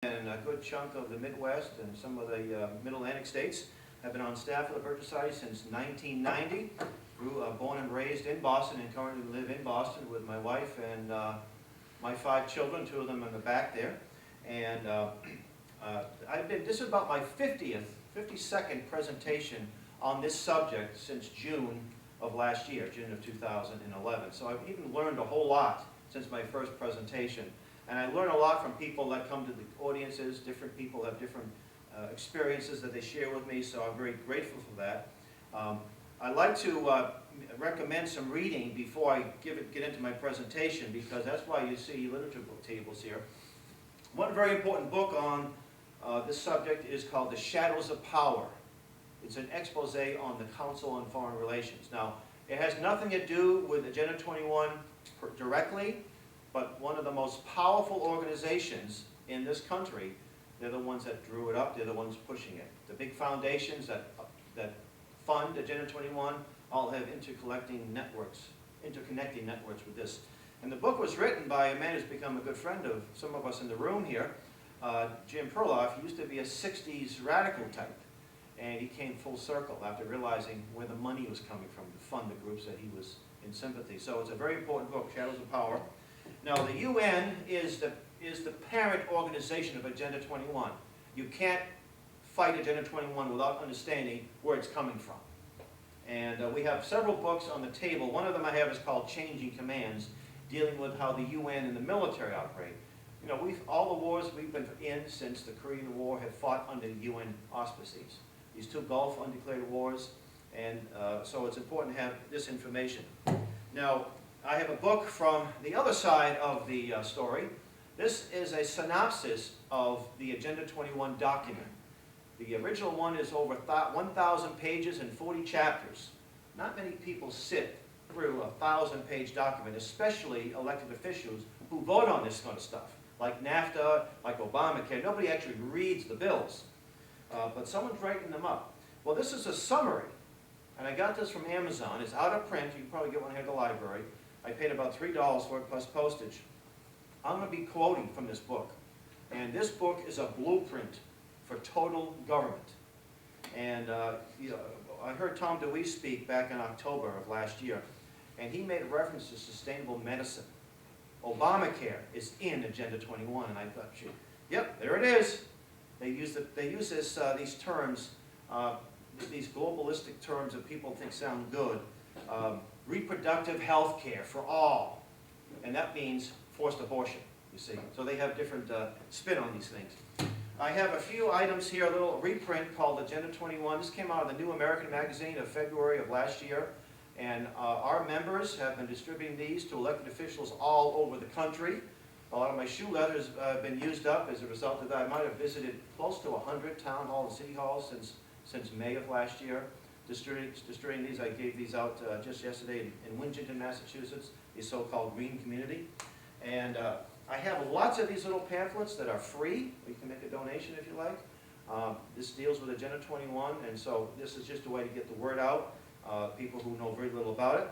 And a good chunk of the Midwest and some of the Mid-Atlantic states. I've been on staff of the Birch Society since 1990. Born and raised in Boston and currently live in Boston with my wife and my 5 children, 2 of them in the back there. And this is about my 52nd presentation on this subject since June of last year, June of 2011. So I've even learned a whole lot since my first presentation. And I learn a lot from people that come to the audiences. Different people have different experiences that they share with me, so I'm very grateful for that. I'd like to recommend some reading before I get into my presentation, because that's why you see literature book tables here. One very important book on this subject is called The Shadows of Power. It's an expose on the Council on Foreign Relations. Now, it has nothing to do with Agenda 21 directly, but one of the most powerful organizations in this country. They're the ones that drew it up. They're the ones pushing it. The big foundations that fund Agenda 21 all have interconnecting networks with this. And the book was written by a man who's become a good friend of some of us in the room here, Jim Perloff. He used to be a 60s radical type, and he came full circle after realizing where the money was coming from to fund the groups that he was in sympathy. So it's a very important book, Shadows of Power. Now, the UN is the parent organization of Agenda 21. You can't fight Agenda 21 without understanding where it's coming from. And we have several books on the table. One of them I have is called Changing Commands, dealing with how the UN and the military operate. You know, all the wars we've been in since the Korean War have fought under UN auspices. These 2 Gulf undeclared wars, and so it's important to have this information. Now, I have a book from the other side of the story. This is a synopsis of the Agenda 21 document. The original one is over 1,000 pages and 40 chapters. Not many people sit through a 1,000-page document, especially elected officials who vote on this kind of stuff, like NAFTA, like Obamacare. Nobody actually reads the bills, but someone's writing them up. Well, this is a summary, and I got this from Amazon. It's out of print. You can probably get one here at the library. I paid about $3 for it plus postage. I'm going to be quoting from this book. And this book is a blueprint for total government. And you know, I heard Tom DeWee speak back in October of last year, and he made a reference to sustainable medicine. Obamacare is in Agenda 21, and I thought, yep, there it is. They use these terms, these globalistic terms that people think sound good. Reproductive health care for all, and that means forced abortion, you see. So they have different spin on these things. I have a few items here, a little reprint called Agenda 21. This came out of the New American Magazine of February of last year, and our members have been distributing these to elected officials all over the country. A lot of my shoe leathers have been used up as a result of that. I might have visited close to 100 town halls and city halls since May of last year. Distributing these. I gave these out just yesterday in Winchton, Massachusetts, the so-called green community. And I have lots of these little pamphlets that are free. You can make a donation if you like. This deals with Agenda 21, and so this is just a way to get the word out, people who know very little about it.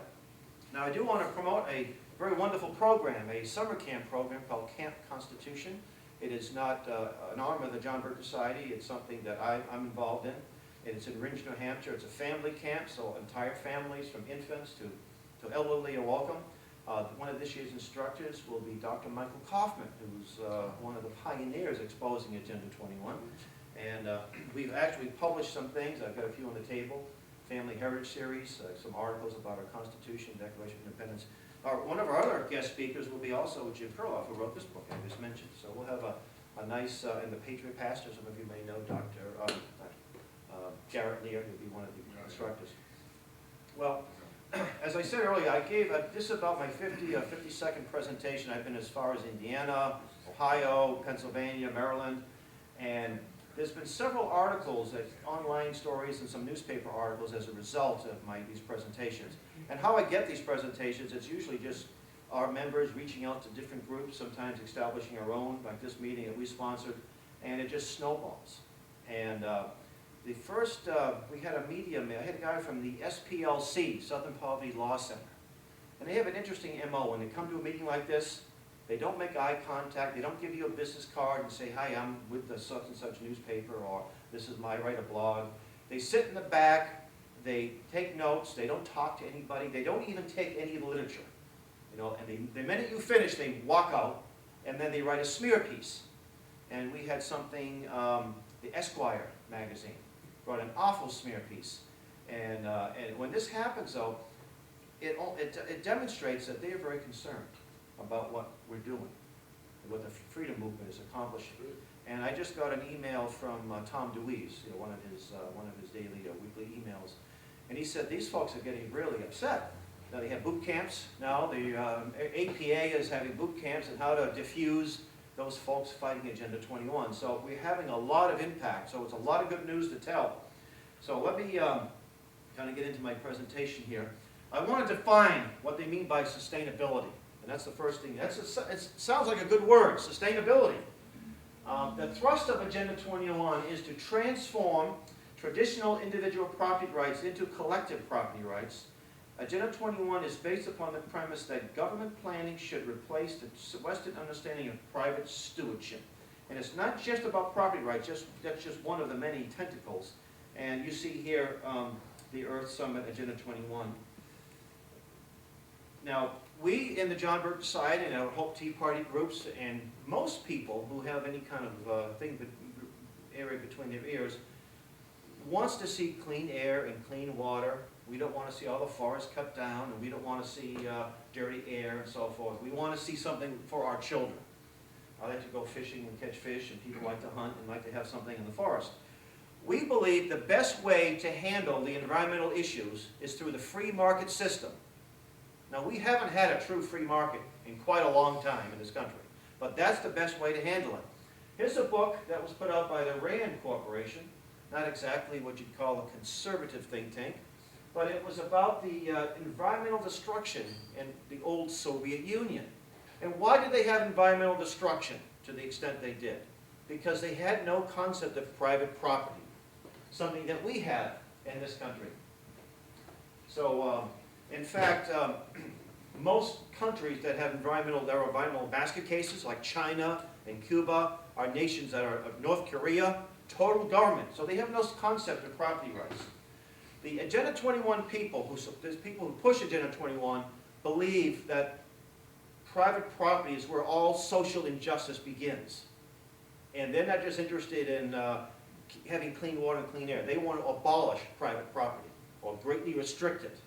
Now, I do want to promote a very wonderful program, a summer camp program called Camp Constitution. It is not an arm of the John Birch Society. It's something that I'm involved in. It's in Ridge, New Hampshire. It's a family camp, so entire families from infants to elderly are welcome. One of this year's instructors will be Dr. Michael Kaufman, who's one of the pioneers exposing Agenda 21. And we've actually published some things. I've got a few on the table. Family Heritage Series, some articles about our Constitution, Declaration of Independence. One of our other guest speakers will be also Jim Perloff, who wrote this book I just mentioned. So we'll have a nice, and the Patriot Pastor, some of you may know Dr. Garrett Lear, who'll be one of the instructors. Well, as I said earlier, I gave this is about my 52nd presentation. I've been as far as Indiana, Ohio, Pennsylvania, Maryland, and there's been several articles, online stories, and some newspaper articles as a result of these presentations. And how I get these presentations, it's usually just our members reaching out to different groups, sometimes establishing our own, like this meeting that we sponsored, and it just snowballs. And the first, we had a medium, I had a guy from the SPLC, Southern Poverty Law Center. And they have an interesting MO. When they come to a meeting like this, They don't make eye contact. They don't give you a business card and say, hi, I'm with the such and such newspaper, or this is my write a blog. They sit in the back. They take notes. They don't talk to anybody. They don't even take any literature. You know, and the minute you finish, they walk out, and then they write a smear piece. And we had something, the Esquire magazine wrote an awful smear piece. And when this happens, though, it demonstrates that they are very concerned about what we're doing, what the freedom movement is accomplishing. And I just got an email from Tom DeWeese, you know, one of his daily weekly emails, and he said these folks are getting really upset. Now they have boot camps. Now the APA is having boot camps on how to diffuse those folks fighting Agenda 21. So we're having a lot of impact. So it's a lot of good news to tell. So let me kind of get into my presentation here. I want to define what they mean by sustainability. And that's the first thing. It sounds like a good word, sustainability. The thrust of Agenda 21 is to transform traditional individual property rights into collective property rights. Agenda 21 is based upon the premise that government planning should replace the Western understanding of private stewardship. And it's not just about property rights, that's just one of the many tentacles. And you see here the Earth Summit, Agenda 21. Now, we in the John Birch Society and our Hope Tea Party groups, and most people who have any kind of area between their ears, wants to see clean air and clean water. We don't want to see all the forests cut down, and we don't want to see dirty air and so forth. We want to see something for our children. I like to go fishing and catch fish, and people like to hunt and like to have something in the forest. We believe the best way to handle the environmental issues is through the free market system. Now, we haven't had a true free market in quite a long time in this country, but that's the best way to handle it. Here's a book that was put out by the RAND Corporation, not exactly what you'd call a conservative think tank, but it was about the environmental destruction in the old Soviet Union. And why did they have environmental destruction to the extent they did? Because they had no concept of private property, something that we have in this country. So, in fact, most countries that have environmental basket cases, like China and Cuba, are nations that are North Korea, total government. So they have no concept of property rights. The Agenda 21 people, who push Agenda 21, believe that private property is where all social injustice begins. And they're not just interested in having clean water and clean air. They want to abolish private property or greatly restrict it.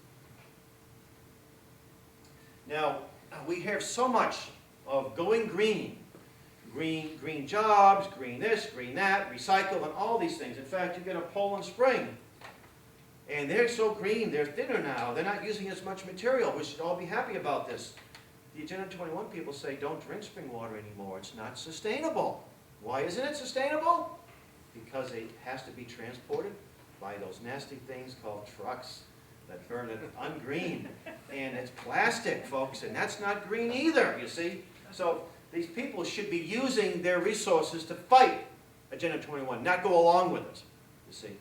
Now, we hear so much of going green. Green jobs, green this, green that, recycle, and all these things. In fact, you get a Poland Spring, and they're so green, they're thinner now. They're not using as much material. We should all be happy about this. The Agenda 21 people say, don't drink spring water anymore. It's not sustainable. Why isn't it sustainable? Because it has to be transported by those nasty things called trucks that burn it ungreen. And it's plastic, folks, and that's not green either, you see. So these people should be using their resources to fight Agenda 21, not go along with it, you see.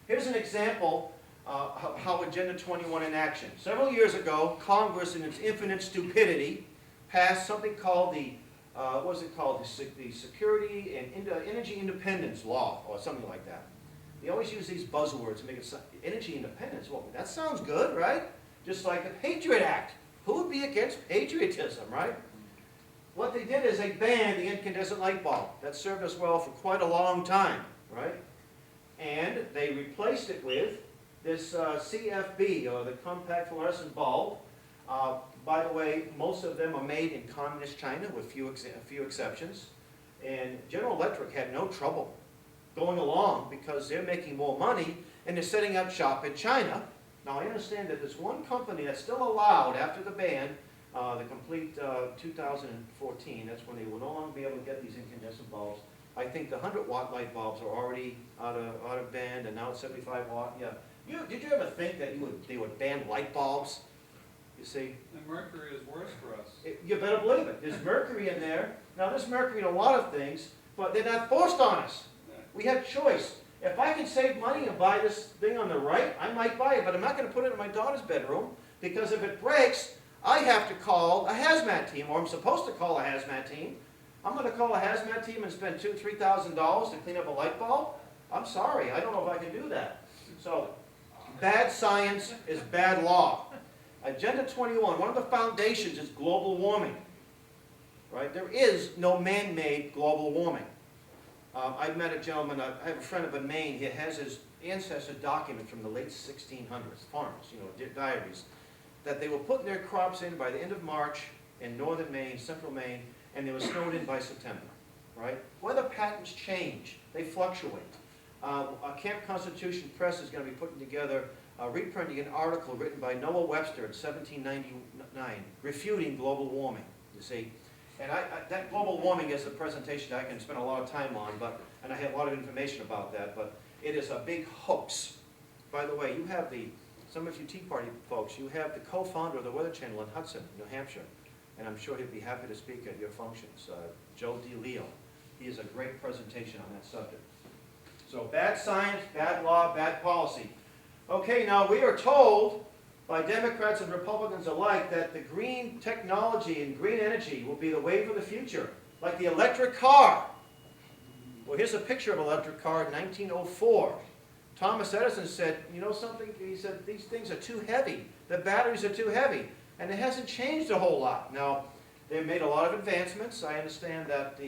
Here's an example of how Agenda 21 in action. Several years ago, Congress, in its infinite stupidity, passed something called the the Security and Energy Independence Law, or something like that. They always use these buzzwords to make it sound, energy independence. Well, that sounds good, right? Just like the Patriot Act. Who would be against patriotism, right? What they did is they banned the incandescent light bulb. That served us well for quite a long time, right? And they replaced it with this CFB, or the compact fluorescent bulb. By the way, most of them are made in communist China, with a few exceptions. And General Electric had no trouble going along because they're making more money and they're setting up shop in China. Now, I understand that there's one company that's still allowed after the ban, the complete 2014, that's when they will no longer be able to get these incandescent bulbs. I think the 100-watt light bulbs are already out of band, and now it's 75-watt. Yeah. Did you ever think that they would ban light bulbs? You see? And mercury is worse for us. You better believe it. There's mercury in there. Now, there's mercury in a lot of things, but they're not forced on us. We have choice. If I can save money and buy this thing on the right, I might buy it, but I'm not going to put it in my daughter's bedroom, because if it breaks, I have to call a hazmat team, or I'm supposed to call a hazmat team. I'm going to call a hazmat team and spend $2,000 to $3,000 to clean up a light bulb? I'm sorry, I don't know if I can do that. So, bad science is bad law. Agenda 21, one of the foundations is global warming. Right? There is no man-made global warming. I met a gentleman, I have a friend up in Maine, he has his ancestor document from the late 1600s, farmers, diaries, that they were putting their crops in by the end of March in northern Maine, central Maine, and they were snowed in by September. Right? Weather patterns change, they fluctuate. Camp Constitution Press is going to be putting together, reprinting an article written by Noah Webster in 1799, refuting global warming, you see. And that global warming is a presentation I can spend a lot of time on, and I have a lot of information about that, but it is a big hoax. By the way, you have some of you Tea Party folks, you have the co-founder of the Weather Channel in Hudson, New Hampshire, and I'm sure he'd be happy to speak at your functions, Joe DeLeo. He has a great presentation on that subject. So bad science, bad law, bad policy. Okay, now we are told by Democrats and Republicans alike that the green technology and green energy will be the wave of the future, like the electric car. Well, here's a picture of an electric car in 1904. Thomas Edison said, you know something? He said, these things are too heavy. The batteries are too heavy. And it hasn't changed a whole lot. Now, they've made a lot of advancements. I understand that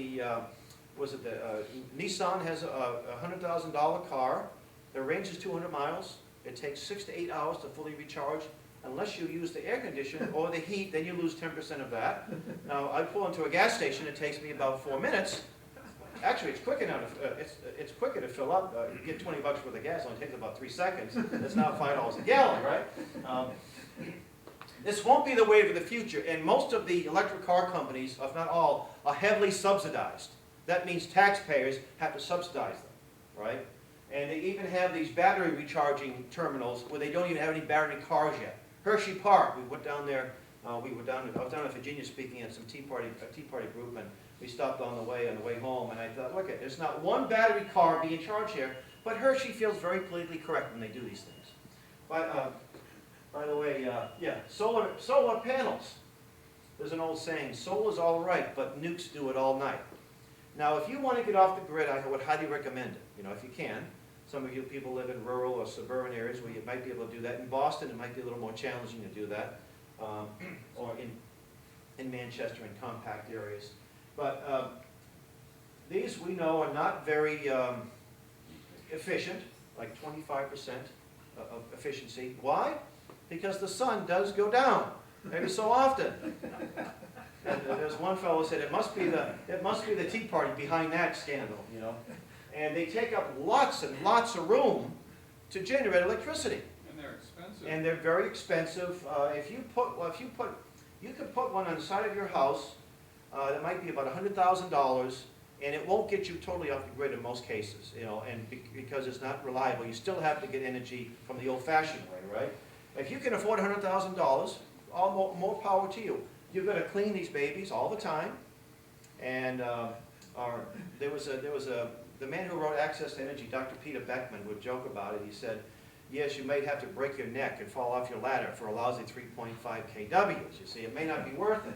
Nissan has a $100,000 car. The range is 200 miles. It takes 6 to 8 hours to fully recharge. Unless you use the air conditioner or the heat, then you lose 10% of that. Now, I pull into a gas station. It takes me about 4 minutes. Actually, it's quicker now. It's quicker to fill up. You get $20 worth of gas. It only takes about 3 seconds. It's now $5 a gallon, right? This won't be the wave of the future. And most of the electric car companies, if not all, are heavily subsidized. That means taxpayers have to subsidize them, right? And they even have these battery recharging terminals where they don't even have any battery cars yet. Hershey Park, we went down there. I was down in Virginia speaking at some Tea Party group, and we stopped on the way home, and I thought, look, there's not one battery car being charged here, but Hershey feels very politically correct when they do these things. By the way, solar panels. There's an old saying, solar's all right, but nukes do it all night. Now, if you want to get off the grid, I would highly recommend it, if you can. Some of you people live in rural or suburban areas where you might be able to do that. In Boston, it might be a little more challenging to do that, or in Manchester and compact areas. But these, we know, are not very efficient, like 25% of efficiency. Why? Because the sun does go down every so often. And there's one fellow who said it must be the Tea Party behind that scandal, And they take up lots and lots of room to generate electricity. And they're expensive. And they're very expensive. You could put one on the side of your house that might be about $100,000, and it won't get you totally off the grid in most cases, and because it's not reliable. You still have to get energy from the old-fashioned way, right? If you can afford $100,000, more power to you. You've got to clean these babies all the time, and the man who wrote Access to Energy, Dr. Peter Beckman, would joke about it. He said, yes, you might have to break your neck and fall off your ladder for a lousy 3.5 kWs. You see, it may not be worth it.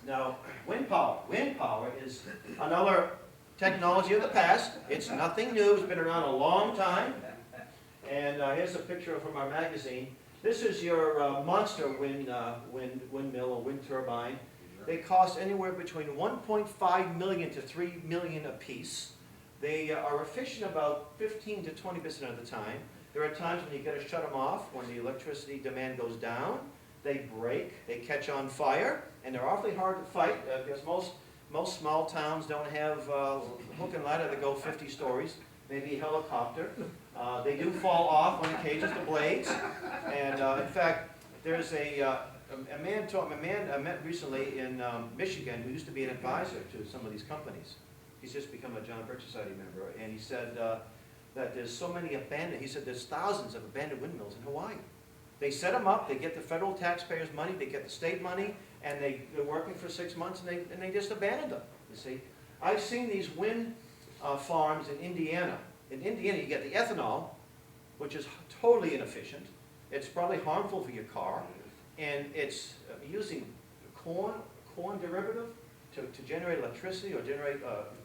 Now, wind power. Wind power is another technology of the past. It's nothing new. It's been around a long time. And here's a picture from our magazine. This is your monster windmill or wind turbine. They cost anywhere between $1.5 million to $3 million a piece. They are efficient about 15 to 20% of the time. There are times when you got to shut them off when the electricity demand goes down. They break, they catch on fire, and they're awfully hard to fight because most small towns don't have hook and ladder that go 50 stories, maybe a helicopter. They do fall off on occasions, the blades. And in fact, there's a man I met recently in Michigan who used to be an advisor to some of these companies. He's just become a John Birch Society member, and he said that there's so many there's thousands of abandoned windmills in Hawaii. They set them up, they get the federal taxpayers' money, they get the state money, and they're working for 6 months, and they just abandon them, you see. I've seen these wind farms in Indiana. In Indiana, you get the ethanol, which is totally inefficient. It's probably harmful for your car. and it's using corn derivative to generate electricity or generate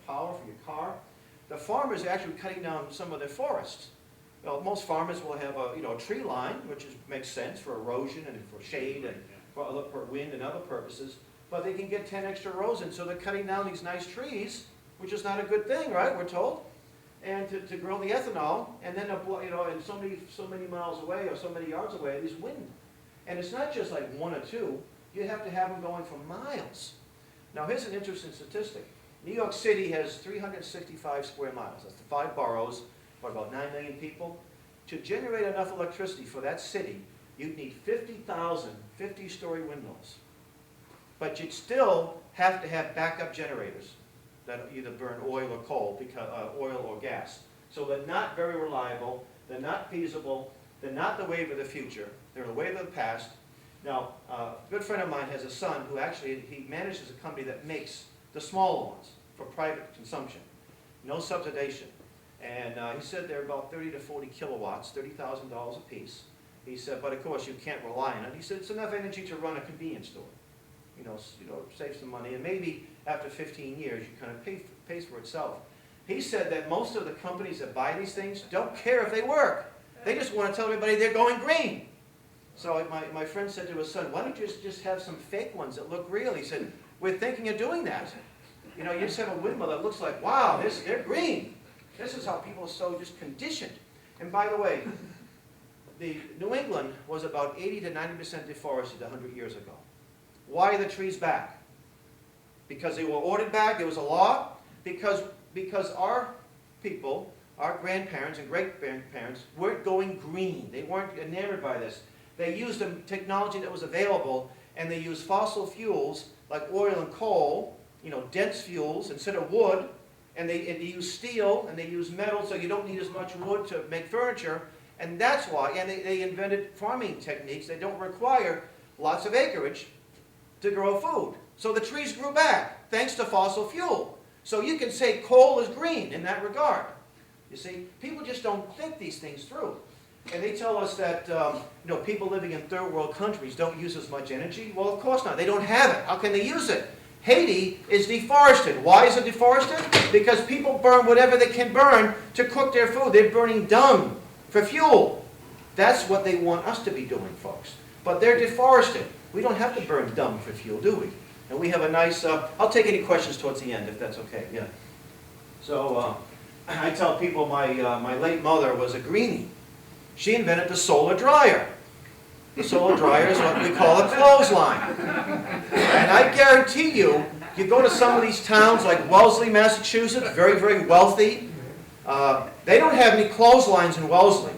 power for your car. The farmers are actually cutting down some of their forests. Well, most farmers will have a tree line, which makes sense for erosion and for shade and for wind and other purposes. But they can get 10 extra rows in, so they're cutting down these nice trees, which is not a good thing, right? We're told, and to grow the ethanol, and then and so many miles away or so many yards away, there's wind, and it's not just like one or two. You have to have them going for miles. Now, here's an interesting statistic. New York City has 365 square miles. That's the 5 boroughs, for about 9 million people. To generate enough electricity for that city, you'd need 50,000 50-story windmills. But you'd still have to have backup generators that either burn oil or coal, oil or gas. So they're not very reliable, they're not feasible, they're not the wave of the future, they're the wave of the past. Now, a good friend of mine has a son who actually, he manages a company that makes the smaller ones for private consumption. No subsidization. And he said they're about 30 to 40 kilowatts, $30,000 a piece. He said, but of course you can't rely on it. He said it's enough energy to run a convenience store. Save some money, and maybe after 15 years you kind of pays for itself. He said that most of the companies that buy these things don't care if they work. They just want to tell everybody they're going green. So my friend said to his son, why don't you just have some fake ones that look real? He said, we're thinking of doing that. You just have a windmill that looks like, wow, they're green. This is how people are so just conditioned. And by the way, New England was about 80 to 90% deforested 100 years ago. Why are the trees back? Because they were ordered back, there was a law? Because our people, our grandparents and great-grandparents weren't going green. They weren't enamored by this. They used the technology that was available, and they used fossil fuels like oil and coal, dense fuels instead of wood, and they use steel and they use metal, so you don't need as much wood to make furniture, and that's why. And they invented farming techniques that don't require lots of acreage to grow food. So the trees grew back thanks to fossil fuel. So you can say coal is green in that regard. You see, people just don't think these things through. And they tell us that people living in third world countries don't use as much energy. Well, of course not. They don't have it. How can they use it? Haiti is deforested. Why is it deforested? Because people burn whatever they can burn to cook their food. They're burning dung for fuel. That's what they want us to be doing, folks. But they're deforested. We don't have to burn dung for fuel, do we? And we have a nice, I'll take any questions towards the end if that's okay, yeah. So I tell people my late mother was a greenie. She invented the solar dryer. The solar dryer is what we call a clothesline. And I guarantee you go to some of these towns like Wellesley, Massachusetts, very, very wealthy. They don't have any clotheslines in Wellesley.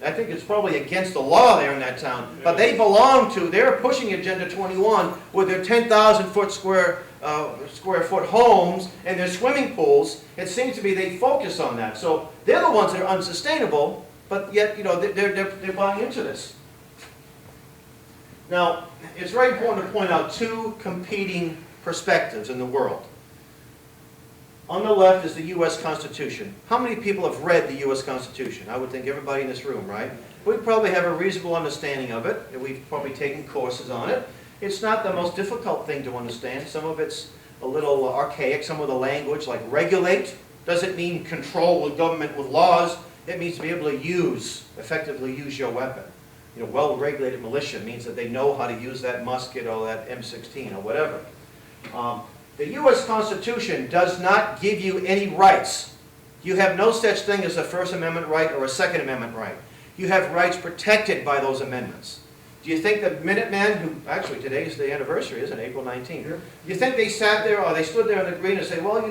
I think it's probably against the law there in that town. But they're pushing Agenda 21 with their 10,000 square foot homes and their swimming pools. It seems to be they focus on that. So they're the ones that are unsustainable, but yet they're buying into this. Now, it's very important to point out two competing perspectives in the world. On the left is the U.S. Constitution. How many people have read the U.S. Constitution? I would think everybody in this room, right? We probably have a reasonable understanding of it, and we've probably taken courses on it. It's not the most difficult thing to understand. Some of it's a little archaic. Some of the language, like regulate, doesn't mean control with government with laws. It means to be able to effectively use your weapon. Well-regulated militia means that they know how to use that musket or that M16 or whatever. The U.S. Constitution does not give you any rights. You have no such thing as a First Amendment right or a Second Amendment right. You have rights protected by those amendments. Do you think the Minutemen, who actually today is the anniversary, isn't it? April 19th. Yeah. Do you think they sat there or they stood there on the green and said, well,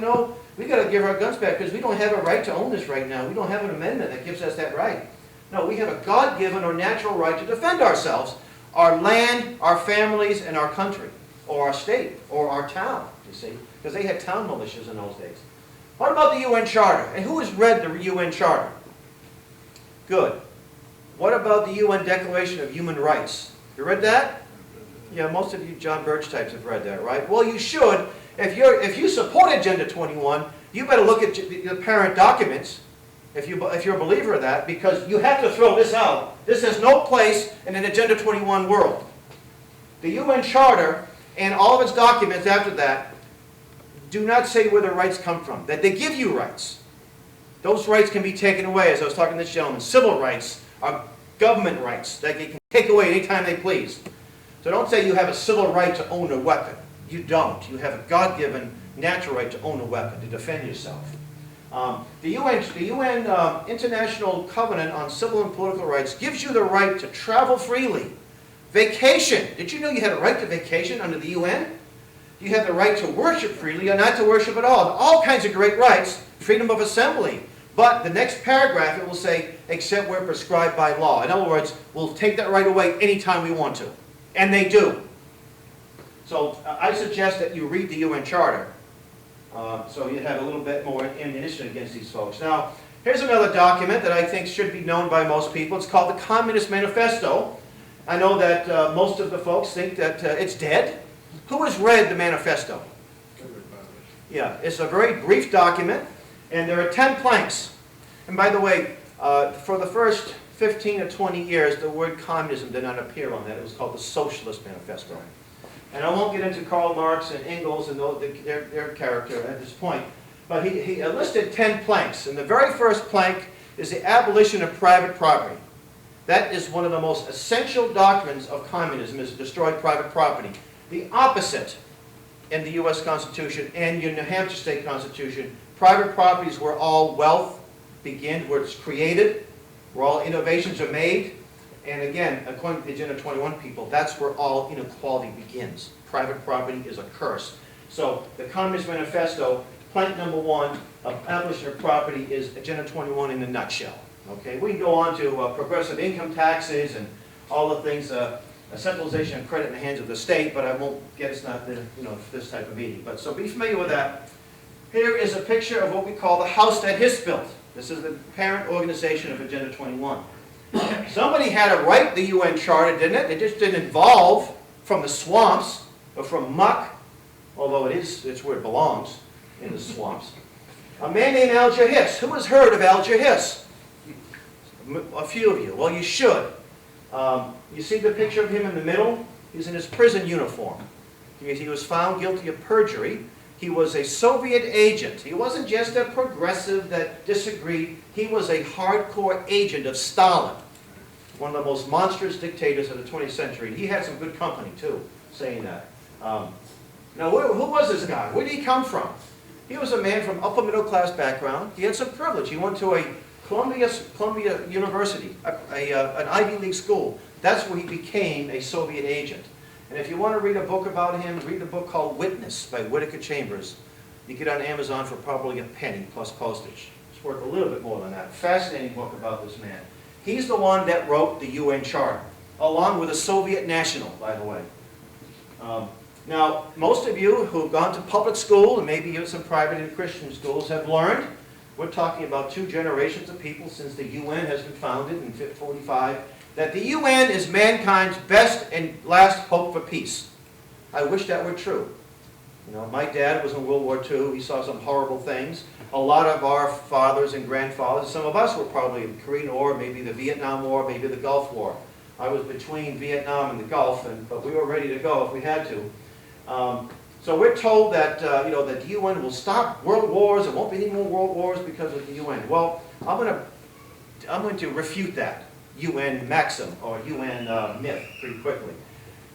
we got to give our guns back because we don't have a right to own this right now. We don't have an amendment that gives us that right. No, we have a God-given or natural right to defend ourselves, our land, our families, and our country, or our state, or our town, you see, because they had town militias in those days. What about the UN Charter? And who has read the UN Charter? Good. What about the UN Declaration of Human Rights? You read that? Yeah, most of you John Birch types have read that, right? Well, you should. If you support Agenda 21, you better look at the parent documents, if you're a believer of that, because you have to throw this out. This has no place in an Agenda 21 world. The UN Charter and all of its documents after that do not say where the rights come from, that they give you rights. Those rights can be taken away, as I was talking to this gentleman. Civil rights are government rights that they can take away anytime they please. So don't say you have a civil right to own a weapon. You don't. You have a God-given natural right to own a weapon, to defend yourself. The UN International Covenant on Civil and Political Rights gives you the right to travel freely. Vacation. Did you know you had a right to vacation under the UN? You have the right to worship freely or not to worship at all. All kinds of great rights. Freedom of assembly. But the next paragraph, it will say, except where prescribed by law. In other words, we'll take that right away anytime we want to. And they do. So I suggest that you read the UN Charter. So you have a little bit more ammunition against these folks. Now, here's another document that I think should be known by most people. It's called the Communist Manifesto. I know that most of the folks think that it's dead. Who has read the manifesto? Yeah, it's a very brief document, and there are 10 planks. And by the way, for the first 15 or 20 years, the word communism did not appear on that. It was called the Socialist Manifesto. And I won't get into Karl Marx and Engels and their character at this point, but he listed 10 planks. And the very first plank is the abolition of private property. That is one of the most essential doctrines of communism, is to destroy private property. The opposite in the U.S. Constitution and your New Hampshire State Constitution, private property is where all wealth begins, where it's created, where all innovations are made. And again, according to the Agenda 21 people, that's where all inequality begins. Private property is a curse. So the Communist Manifesto, plank number 1 of abolition of property, is Agenda 21 in a nutshell. Okay, we can go on to progressive income taxes and all the things, a centralization of credit in the hands of the state, but I won't get us not this type of meeting. But so be familiar with that. Here is a picture of what we call the house that Hiss built. This is the parent organization of Agenda 21. Somebody had to write the UN Charter, didn't it? It just didn't evolve from the swamps or from muck, although it's where it belongs, in the swamps. A man named Edgar Hiss. Who has heard of Edgar Hiss? A few of you. Well, you should. You see the picture of him in the middle? He's in his prison uniform. He was found guilty of perjury. He was a Soviet agent. He wasn't just a progressive that disagreed. He was a hardcore agent of Stalin, one of the most monstrous dictators of the 20th century. He had some good company, too, saying that. Now, who was this guy? Where did he come from? He was a man from upper middle class background. He had some privilege. He went to a Columbia University, an Ivy League school. That's where he became a Soviet agent. And if you want to read a book about him, read a book called Witness by Whitaker Chambers. You get it on Amazon for probably a penny plus postage. It's worth a little bit more than that. Fascinating book about this man. He's the one that wrote the UN Charter, along with a Soviet national, by the way. Now, most of you who have gone to public school, and maybe even some private and Christian schools, have learned, we're talking about 2 generations of people since the UN has been founded in 1945, that the UN is mankind's best and last hope for peace. I wish that were true. My dad was in World War II. He saw some horrible things. A lot of our fathers and grandfathers, some of us were probably in the Korean War, maybe the Vietnam War, maybe the Gulf War. I was between Vietnam and the Gulf, but we were ready to go if we had to. So we're told that that the UN will stop world wars. There won't be any more world wars because of the UN. Well, I'm going to refute that UN maxim or UN myth pretty quickly.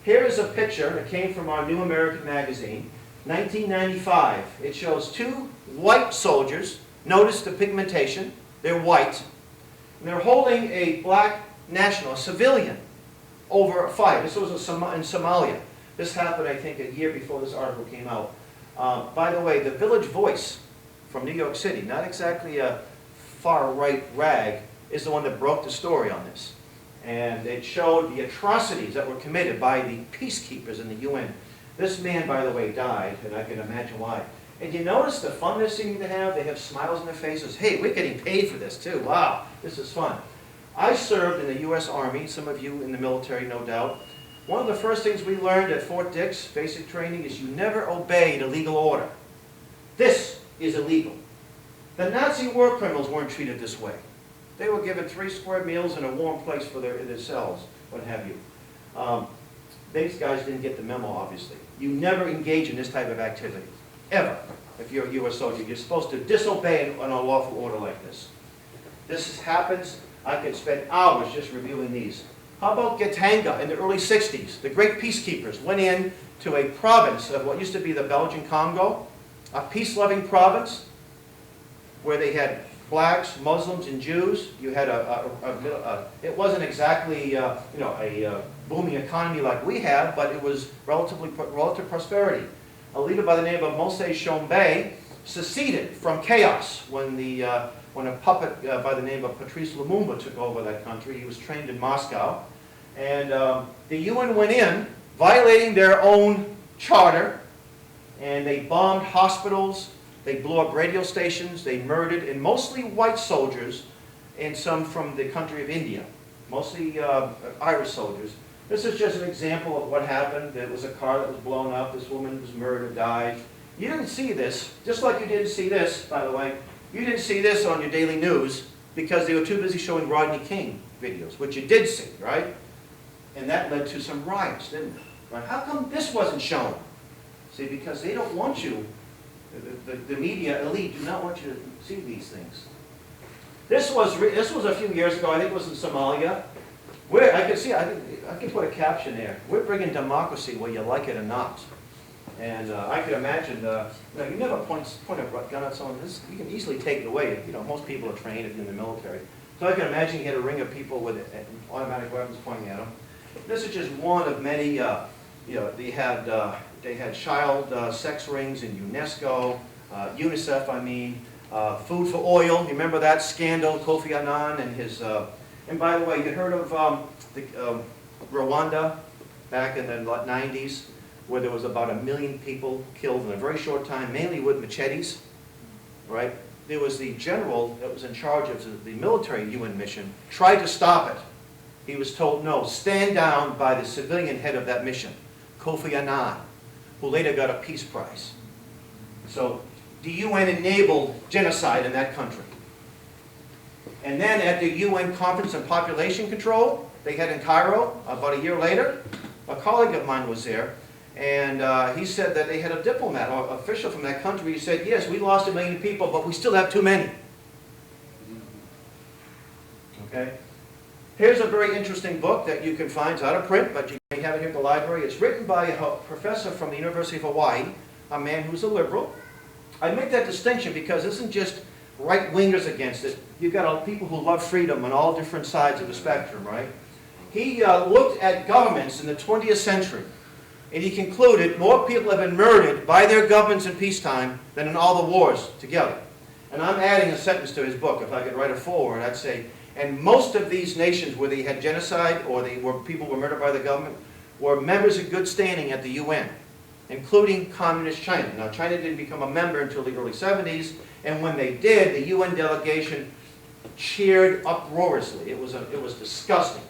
Here is a picture that came from our New American magazine, 1995. It shows 2 white soldiers. Notice the pigmentation. They're white. And they're holding a black national, a civilian, over a fight. This was in Somalia. This happened, I think, a year before this article came out. By the way, the Village Voice from New York City, not exactly a far-right rag, is the one that broke the story on this. And it showed the atrocities that were committed by the peacekeepers in the UN. This man, by the way, died, and I can imagine why. And you notice the fun they're seeming to have? They have smiles on their faces. Hey, we're getting paid for this, too. Wow, this is fun. I served in the U.S. Army, some of you in the military, no doubt. One of the first things we learned at Fort Dix, basic training, is you never obeyed a legal order. This is illegal. The Nazi war criminals weren't treated this way. They were given 3 square meals and a warm place for their cells, what have you. These guys didn't get the memo, obviously. You never engage in this type of activity, ever. If you're a U.S. soldier, you're supposed to disobey an unlawful order like this. This happens. I could spend hours just reviewing these. How about Gatanga in the early 60s? The great peacekeepers went in to a province of what used to be the Belgian Congo, a peace-loving province where they had blacks, Muslims, and Jews. You had it wasn't exactly a booming economy like we have, but it was relative prosperity. A leader by the name of Mose Shombe seceded from chaos when a puppet by the name of Patrice Lumumba took over that country. He was trained in Moscow. And the UN went in, violating their own charter, and they bombed hospitals, they blew up radio stations, they murdered, and mostly white soldiers, and some from the country of India, mostly Irish soldiers. This is just an example of what happened. There was a car that was blown up, this woman was murdered, died. You didn't see this, just like you didn't see this, by the way. You didn't see this on your daily news because they were too busy showing Rodney King videos, which you did see, right? And that led to some riots, didn't it? Right? How come this wasn't shown? See, because they don't want you, the media elite do not want you to see these things. This was a few years ago. I think it was in Somalia. Where I can put a caption there. We're bringing democracy where you like it or not. And I could imagine, you never point a gun at someone. You can easily take it away. Most people are trained in the military. So I can imagine you had a ring of people with automatic weapons pointing at them. This is just one of many. They had child sex rings in UNESCO, UNICEF. I mean, food for oil. You remember that scandal, Kofi Annan and his. And by the way, you heard of Rwanda back in the 90s? Where there was about 1 million people killed in a very short time, mainly with machetes, right? There was the general that was in charge of the military UN mission, tried to stop it. He was told, no, stand down by the civilian head of that mission, Kofi Annan, who later got a peace prize. So the UN enabled genocide in that country. And then at the UN Conference on Population Control, they had in Cairo, about a year later, a colleague of mine was there, and he said that they had a diplomat or official from that country. He said, yes, we lost 1 million people, but we still have too many. Okay? Here's a very interesting book that you can find. It's out of print, but you may have it here at the library. It's written by a professor from the University of Hawaii, a man who's a liberal. I make that distinction because it isn't just right-wingers against it. You've got people who love freedom on all different sides of the spectrum, right? He looked at governments in the 20th century. And he concluded more people have been murdered by their governments in peacetime than in all the wars together. And I'm adding a sentence to his book. If I could write a foreword, I'd say, and most of these nations where they had genocide or people were murdered by the government were members in good standing at the UN, including communist China. Now, China didn't become a member until the early 70s, and when they did, the UN delegation cheered uproariously. It was disgusting.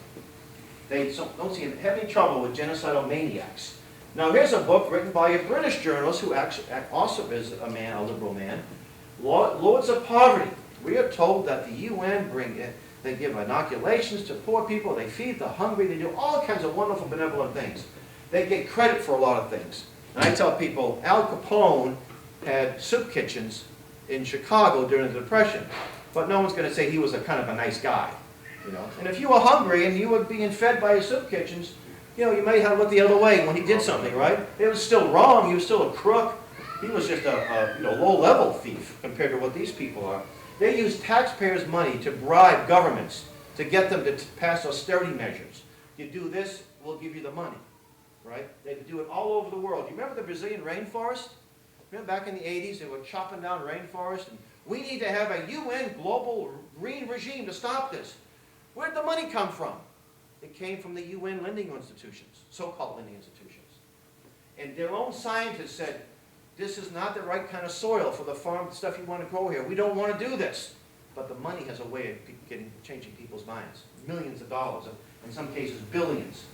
They don't seem to have any trouble with genocidal maniacs. Now here's a book written by a British journalist who actually also is a liberal man, Lords of Poverty. We are told that the UN they give inoculations to poor people, they feed the hungry, they do all kinds of wonderful benevolent things. They get credit for a lot of things. And I tell people, Al Capone had soup kitchens in Chicago during the Depression, but no one's going to say he was a kind of a nice guy. And if you were hungry and you were being fed by his soup kitchens, you may have looked the other way when he did something, right? It was still wrong. He was still a crook. He was just a low-level thief compared to what these people are. They use taxpayers' money to bribe governments to get them to pass austerity measures. You do this, we'll give you the money, right? They do it all over the world. You remember the Brazilian rainforest? Remember back in the 80s, they were chopping down rainforest? And we need to have a UN global green regime to stop this. Where'd the money come from? It came from the UN lending institutions, so-called lending institutions. And their own scientists said, this is not the right kind of soil for the farm stuff you want to grow here. We don't want to do this. But the money has a way of changing people's minds. Millions of dollars, in some cases billions.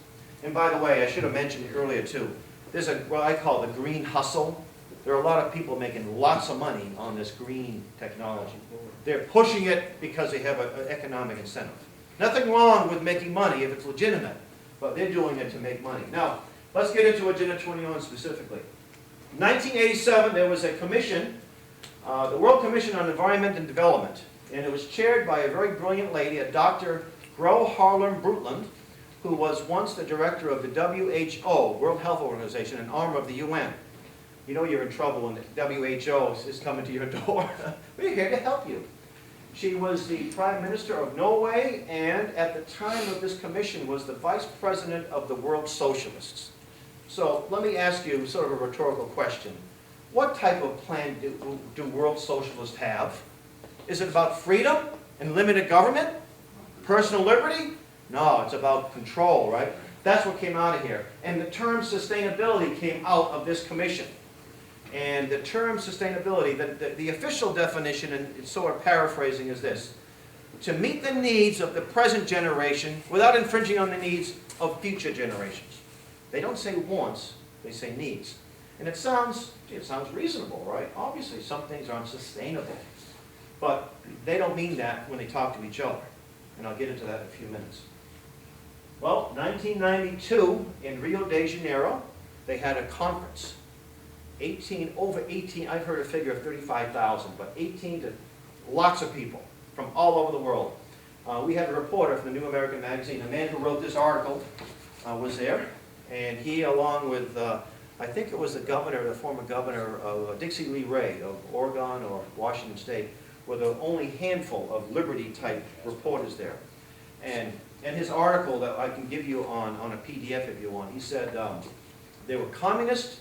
And by the way, I should have mentioned earlier too, there's what I call the green hustle. There are a lot of people making lots of money on this green technology. They're pushing it because they have an economic incentive. Nothing wrong with making money if it's legitimate, but they're doing it to make money. Now, let's get into Agenda 21 specifically. In 1987, there was a commission, the World Commission on Environment and Development, and it was chaired by a very brilliant lady, a Dr. Gro Harlem Brundtland, who was once the director of the WHO, World Health Organization, an arm of the UN. You know you're in trouble when the WHO is coming to your door. We're here to help you. She was the Prime Minister of Norway, and at the time of this commission was the Vice President of the World Socialists. So let me ask you sort of a rhetorical question. What type of plan do World Socialists have? Is it about freedom and limited government? Personal liberty? No, it's about control, right? That's what came out of here. And the term sustainability came out of this commission. And the term sustainability, the official definition, and it's sort of paraphrasing, is this: to meet the needs of the present generation without infringing on the needs of future generations. They don't say wants, they say needs. And it sounds reasonable, right? Obviously, some things are unsustainable. But they don't mean that when they talk to each other. And I'll get into that in a few minutes. Well, 1992, in Rio de Janeiro, they had a conference. Over 18, I've heard a figure of 35,000, but 18 to lots of people from all over the world. We had a reporter from the New American Magazine, the man who wrote this article was there, and he, along with, I think it was the former governor of Dixie Lee Ray of Oregon or Washington State, were the only handful of liberty-type reporters there. And his article that I can give you on a PDF if you want, he said they were communist,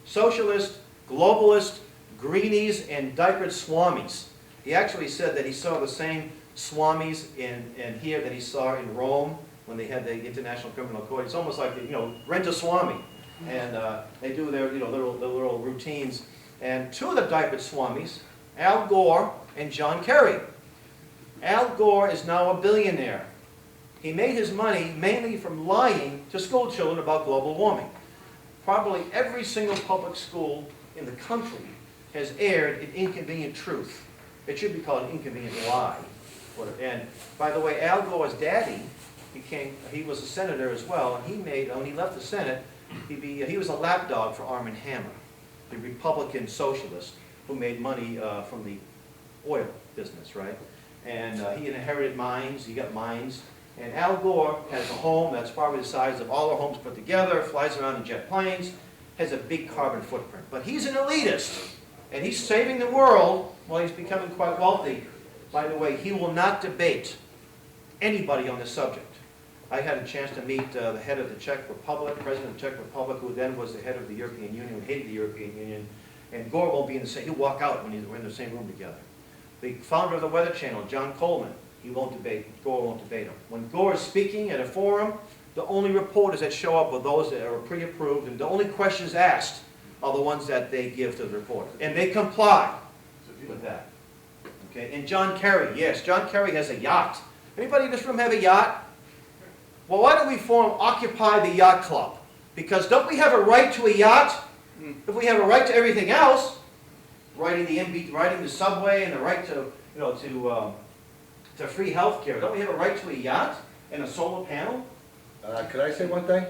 socialist, globalist, greenies, and diapered swamis. He actually said that he saw the same swamis in here that he saw in Rome when they had the International Criminal Court. It's almost like, rent a swami. And they do their, little routines. And two of the diapered swamis, Al Gore and John Kerry. Al Gore is now a billionaire. He made his money mainly from lying to school children about global warming. Probably every single public school in the country has aired an inconvenient truth. It should be called an inconvenient lie. And by the way, Al Gore's daddy, he was a senator as well, and when he left the Senate, he was a lapdog for Arm & Hammer, the Republican socialist who made money from the oil business, right? And he inherited mines, he got mines. And Al Gore has a home that's probably the size of all our homes put together, flies around in jet planes, has a big carbon footprint. But he's an elitist, and he's saving the world while he's becoming quite wealthy. By the way, he will not debate anybody on this subject. I had a chance to meet the head of the Czech Republic, president of the Czech Republic, who then was the head of the European Union, who hated the European Union. And Gore won't be in the same, he'll walk out when we're in the same room together. The founder of the Weather Channel, John Coleman, he won't debate, Gore won't debate him. When Gore is speaking at a forum, the only reporters that show up are those that are pre-approved, and the only questions asked are the ones that they give to the reporter. And they comply with that. Okay, and John Kerry, yes, John Kerry has a yacht. Anybody in this room have a yacht? Well, why don't we form Occupy the Yacht Club? Because don't we have a right to a yacht? If we have a right to everything else, riding the subway and the right to, to free health care, don't we have a right to a yacht and a solar panel? Could I say one thing?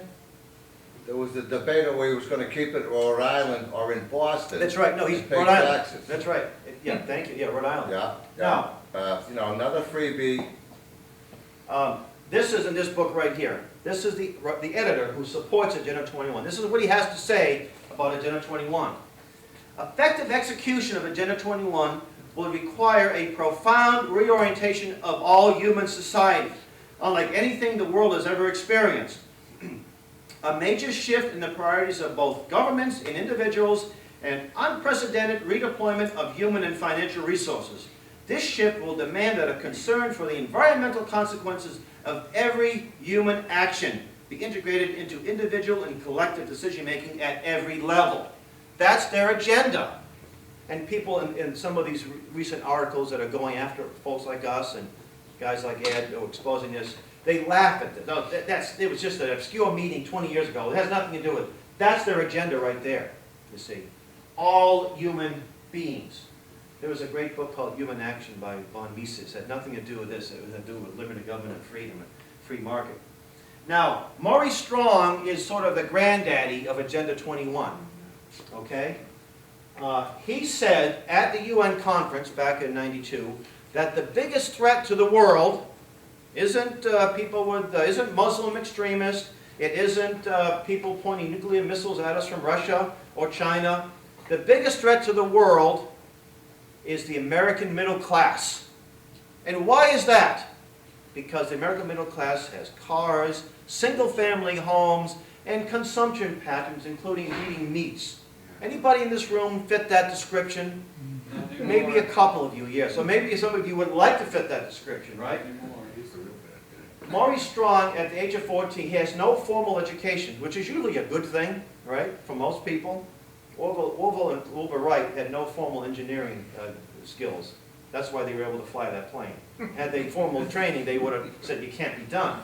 There was a debate on where he was going to keep it in Rhode Island or in Boston. That's right. No, he's and pay Rhode Island. taxes. That's right. Yeah, thank you. Yeah, Rhode Island. Yeah. Now, another freebie. this is in this book right here. This is the editor who supports Agenda 21. This is what he has to say about Agenda 21. Effective execution of Agenda 21 will require a profound reorientation of all human society, unlike anything the world has ever experienced. A major shift in the priorities of both governments and individuals, and unprecedented redeployment of human and financial resources. This shift will demand that a concern for the environmental consequences of every human action be integrated into individual and collective decision-making at every level. That's their agenda. And people in some of these recent articles that are going after folks like us and guys like Ed who are exposing this, they laugh at it. No, it was just an obscure meeting 20 years ago. It has nothing to do with it. That's their agenda right there, you see. All human beings. There was a great book called Human Action by von Mises. It had nothing to do with this. It had to do with limited government and freedom and free market. Now, Maurice Strong is sort of the granddaddy of Agenda 21, okay? He said at the UN conference back in '92 that the biggest threat to the world isn't isn't Muslim extremists, it isn't people pointing nuclear missiles at us from Russia or China. The biggest threat to the world is the American middle class. And why is that? Because the American middle class has cars, single-family homes, and consumption patterns, including eating meats. Anybody in this room fit that description? Maybe a couple of you, yes. So maybe some of you would like to fit that description, right? Maurice Strong, at the age of 14, he has no formal education, which is usually a good thing, right, for most people. Orville and Wilbur Wright had no formal engineering skills. That's why they were able to fly that plane. Had they formal training, they would have said, you can't be done.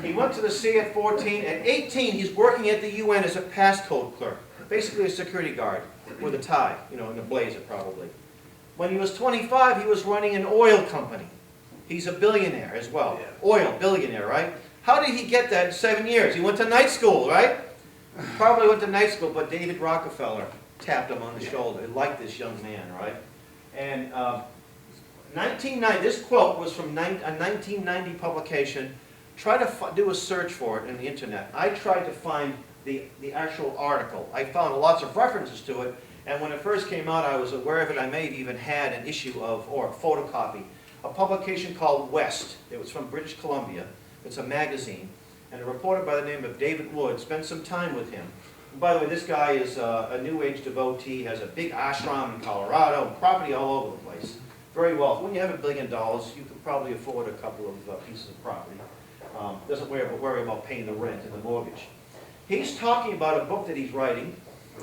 He went to the sea at 14. At 18, he's working at the UN as a passcode clerk, basically a security guard with a tie, you know, and a blazer probably. When he was 25, he was running an oil company. He's a billionaire as well. Oil, billionaire, right? How did he get that in 7 years? He went to night school, right? Probably went to night school, but David Rockefeller tapped him on the shoulder. He liked this young man, right? And 1990, this quote was from a 1990 publication. Try to do a search for it in the internet. I tried to find the actual article. I found lots of references to it, and when it first came out, I was aware of it. I may have even had an issue of, or a photocopy, a publication called West. It was from British Columbia. It's a magazine, and a reporter by the name of David Wood spent some time with him. And by the way, this guy is a New Age devotee, has a big ashram in Colorado, and property all over the place. Very wealthy. When you have $1 billion, you can probably afford a couple of pieces of property. Doesn't worry about paying the rent and the mortgage. He's talking about a book that he's writing,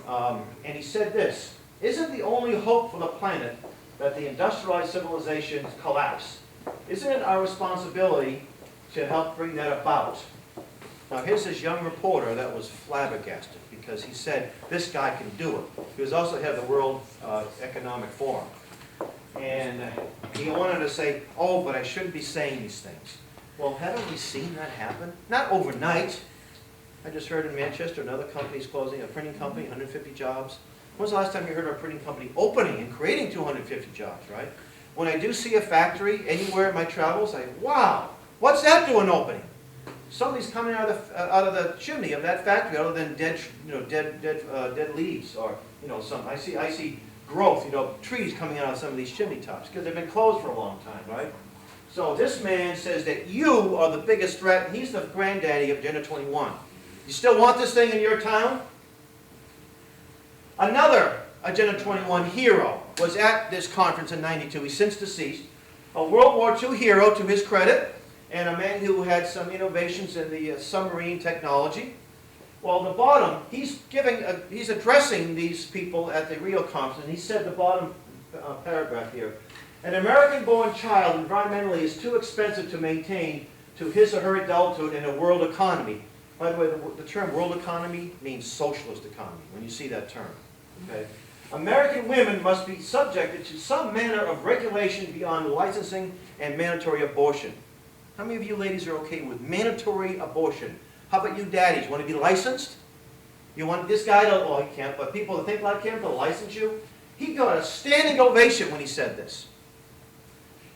and he said this: isn't the only hope for the planet that the industrialized civilizations collapse? Isn't it our responsibility to help bring that about? Now here's this young reporter that was flabbergasted because he said, this guy can do it. He was also head of the World Economic Forum. And he wanted to say, oh, but I shouldn't be saying these things. Well, haven't we seen that happen? Not overnight. I just heard in Manchester another company's closing, a printing company, 150 jobs. When was the last time you heard of a printing company opening and creating 250 jobs, right? When I do see a factory anywhere in my travels, I wow, what's that doing opening? Somebody's coming out of the chimney of that factory, other than dead leaves, or I see growth, trees coming out of some of these chimney tops because they've been closed for a long time, right? So this man says that you are the biggest threat, and he's the granddaddy of Agenda 21. You still want this thing in your town? Another Agenda 21 hero was at this conference in '92. He's since deceased. A World War II hero, to his credit, and a man who had some innovations in the submarine technology. Well, the bottom, he's addressing these people at the Rio conference, and he said the bottom paragraph here: an American-born child environmentally is too expensive to maintain to his or her adulthood in a world economy. By the way, the term world economy means socialist economy, when you see that term. Okay? American women must be subjected to some manner of regulation beyond licensing and mandatory abortion. How many of you ladies are okay with mandatory abortion? How about you daddies? Want to be licensed? You want this guy to, well, he can't, but people that think like him to license you? He got a standing ovation when he said this.